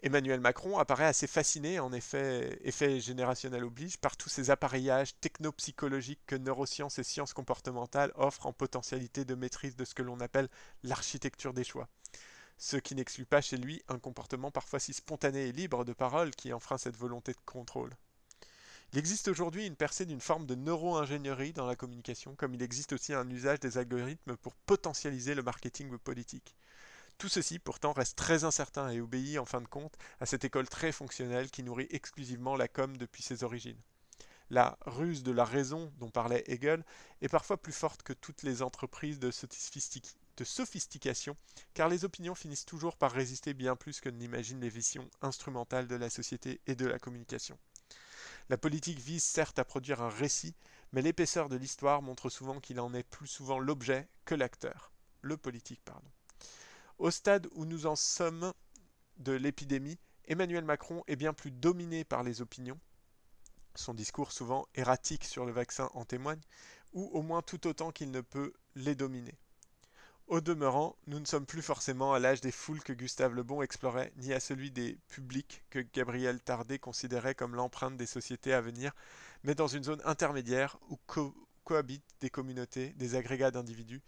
Emmanuel Macron apparaît assez fasciné, en effet, effet générationnel oblige, par tous ces appareillages technopsychologiques que neurosciences et sciences comportementales offrent en potentialité de maîtrise de ce que l'on appelle l'architecture des choix. Ce qui n'exclut pas chez lui un comportement parfois si spontané et libre de parole qui enfreint cette volonté de contrôle. Il existe aujourd'hui une percée d'une forme de neuro-ingénierie dans la communication, comme il existe aussi un usage des algorithmes pour potentialiser le marketing politique. Tout ceci, pourtant, reste très incertain et obéit, en fin de compte, à cette école très fonctionnelle qui nourrit exclusivement la com depuis ses origines. La ruse de la raison dont parlait Hegel est parfois plus forte que toutes les entreprises de sophistication, car les opinions finissent toujours par résister bien plus que ne l'imaginent les visions instrumentales de la société et de la communication. La politique vise certes à produire un récit, mais l'épaisseur de l'histoire montre souvent qu'il en est plus souvent l'objet que l'acteur. Le politique, pardon. Au stade où nous en sommes de l'épidémie, Emmanuel Macron est bien plus dominé par les opinions, son discours souvent erratique sur le vaccin en témoigne, ou au moins tout autant qu'il ne peut les dominer. Au demeurant, nous ne sommes plus forcément à l'âge des foules que Gustave Le Bon explorait, ni à celui des publics que Gabriel Tardet considérait comme l'empreinte des sociétés à venir, mais dans une zone intermédiaire où cohabitent des communautés, des agrégats d'individus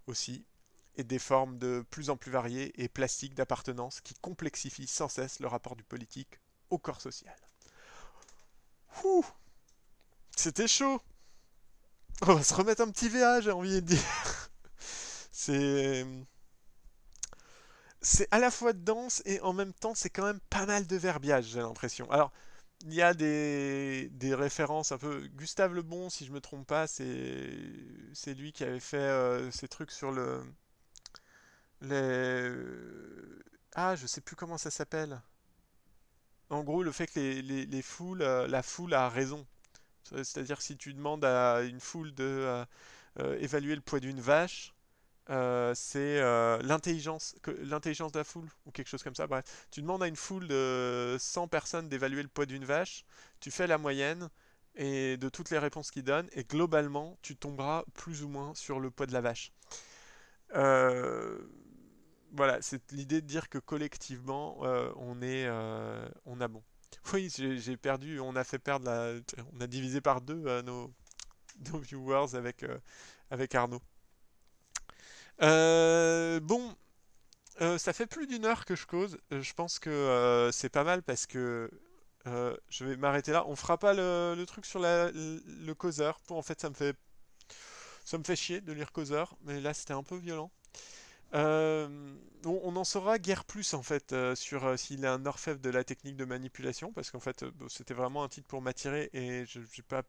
aussi, et des formes de plus en plus variées et plastiques d'appartenance qui complexifient sans cesse le rapport du politique au corps social. Ouh, c'était chaud. On va se remettre un petit VA, j'ai envie de dire. C'est c'est à la fois dense et en même temps c'est quand même pas mal de verbiage, j'ai l'impression. Alors, il y a des références un peu. Gustave Le Bon, si je me trompe pas, c'est lui qui avait fait ces trucs sur les ah, je sais plus comment ça s'appelle. En gros, le fait que les foules, la foule a raison. C'est-à-dire que si tu demandes à une foule de évaluer le poids d'une vache, c'est l'intelligence de la foule ou quelque chose comme ça. Bref, tu demandes à une foule de 100 personnes d'évaluer le poids d'une vache, tu fais la moyenne et de toutes les réponses qu'ils donnent et globalement, tu tomberas plus ou moins sur le poids de la vache. Euh, voilà, c'est l'idée de dire que collectivement, on a bon. Oui, j'ai perdu, on a fait perdre on a divisé par deux nos viewers avec Arnaud. Bon, ça fait plus d'une heure que je cause. Je pense que c'est pas mal parce que je vais m'arrêter là. On fera pas le truc sur le causeur. En fait, ça me fait chier de lire causeur, mais là c'était un peu violent. On en saura guère plus en fait sur s'il est un orfèvre de la technique de manipulation, parce qu'en fait bon, c'était vraiment un titre pour m'attirer et je n'ai pas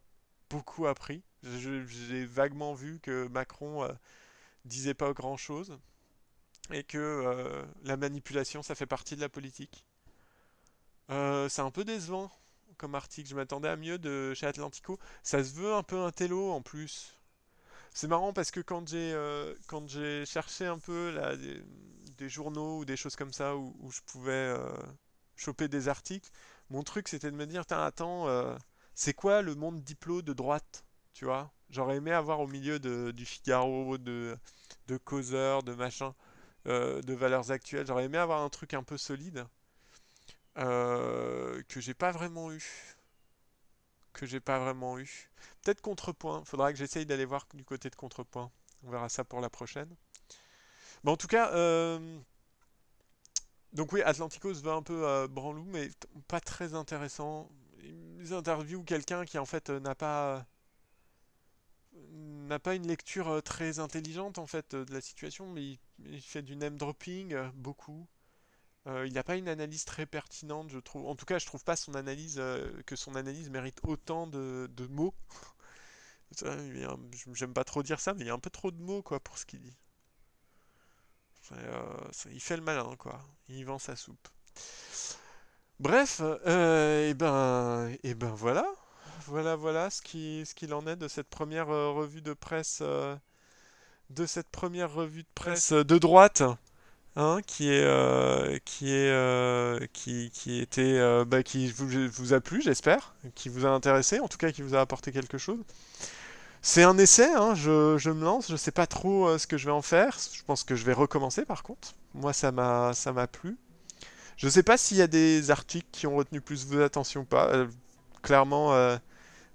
beaucoup appris. J'ai vaguement vu que Macron disait pas grand-chose et que la manipulation ça fait partie de la politique. C'est un peu décevant comme article, je m'attendais à mieux de chez Atlantico. Ça se veut un peu un télo en plus. C'est marrant parce que quand j'ai cherché un peu là, des journaux ou des choses comme ça où je pouvais choper des articles, mon truc c'était de me dire, attends, c'est quoi le monde diplo de droite, tu vois? J'aurais aimé avoir au milieu du Figaro, de Causeur, de machin, de Valeurs Actuelles, j'aurais aimé avoir un truc un peu solide que j'ai pas vraiment eu. Que j'ai pas vraiment eu. Peut-être Contrepoint. Faudra que j'essaye d'aller voir du côté de Contrepoint. On verra ça pour la prochaine. Mais en tout cas, donc oui, Atlantico se veut un peu branlou, mais pas très intéressant. Ils interviewent quelqu'un qui en fait n'a pas une lecture très intelligente en fait de la situation, mais il fait du name dropping beaucoup. Il n'a pas une analyse très pertinente, je trouve. En tout cas, je trouve pas que son analyse mérite autant de mots. J'aime pas trop dire ça, mais il y a un peu trop de mots quoi pour ce qu'il dit. Il fait le malin quoi. Il vend sa soupe. Bref, et ben voilà, voilà ce qu'il en est de cette première revue de presse, de droite. Hein, qui était, qui vous a plu, j'espère, qui vous a intéressé, en tout cas qui vous a apporté quelque chose. C'est un essai, hein, je me lance, je sais pas trop ce que je vais en faire. Je pense que je vais recommencer par contre. Moi, ça m'a plu. Je sais pas s'il y a des articles qui ont retenu plus vos attentions ou pas. Clairement,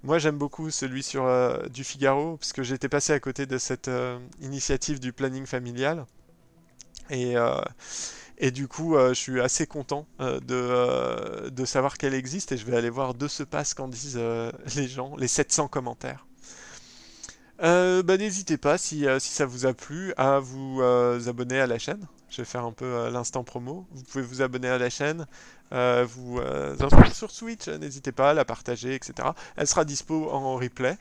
moi j'aime beaucoup celui sur du Figaro, parce que j'étais passé à côté de cette initiative du planning familial. Et, euh, et du coup, je suis assez content de savoir qu'elle existe, et je vais aller voir de ce pas ce qu'en disent les gens, les 700 commentaires. Bah, n'hésitez pas, si ça vous a plu, à vous abonner à la chaîne. Je vais faire un peu l'instant promo. Vous pouvez vous abonner à la chaîne, vous inscrire sur Switch, n'hésitez pas à la partager, etc. Elle sera dispo en replay.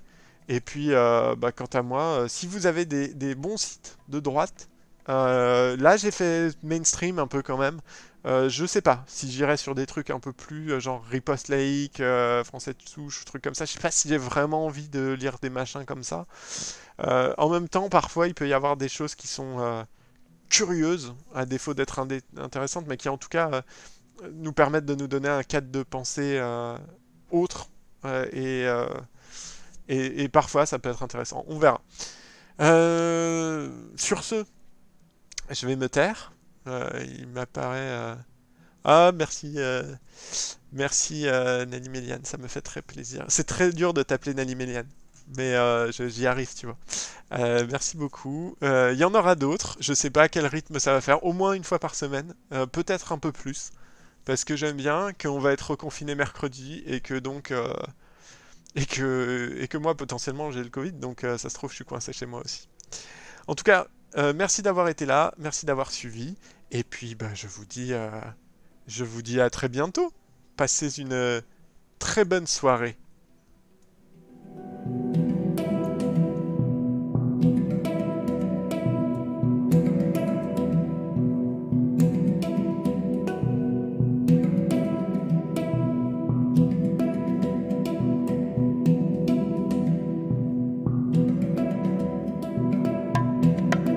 Et puis, bah, quant à moi, si vous avez des bons sites de droite, là j'ai fait mainstream un peu quand même. Je sais pas si j'irais sur des trucs un peu plus genre Riposte Laïque, Français de souche, trucs comme ça. Je sais pas si j'ai vraiment envie de lire des machins comme ça. En même temps, parfois il peut y avoir des choses qui sont curieuses, à défaut d'être intéressantes, mais qui en tout cas nous permettent de nous donner un cadre de pensée autre. euh, et, euh, et parfois ça peut être intéressant. On verra. Sur ce, je vais me taire. Il m'apparaît. Ah, merci, merci Nali Méliane, ça me fait très plaisir. C'est très dur de t'appeler Nali Méliane, mais j'y arrive, tu vois. Merci beaucoup. Il y en aura d'autres, je sais pas à quel rythme ça va faire, au moins une fois par semaine, peut-être un peu plus, parce que j'aime bien qu'on va être reconfiné mercredi et que donc. Et que moi potentiellement j'ai le Covid, donc ça se trouve je suis coincé chez moi aussi. En tout cas, merci d'avoir été là, merci d'avoir suivi, et puis bah, je vous dis à très bientôt. Passez une très bonne soirée.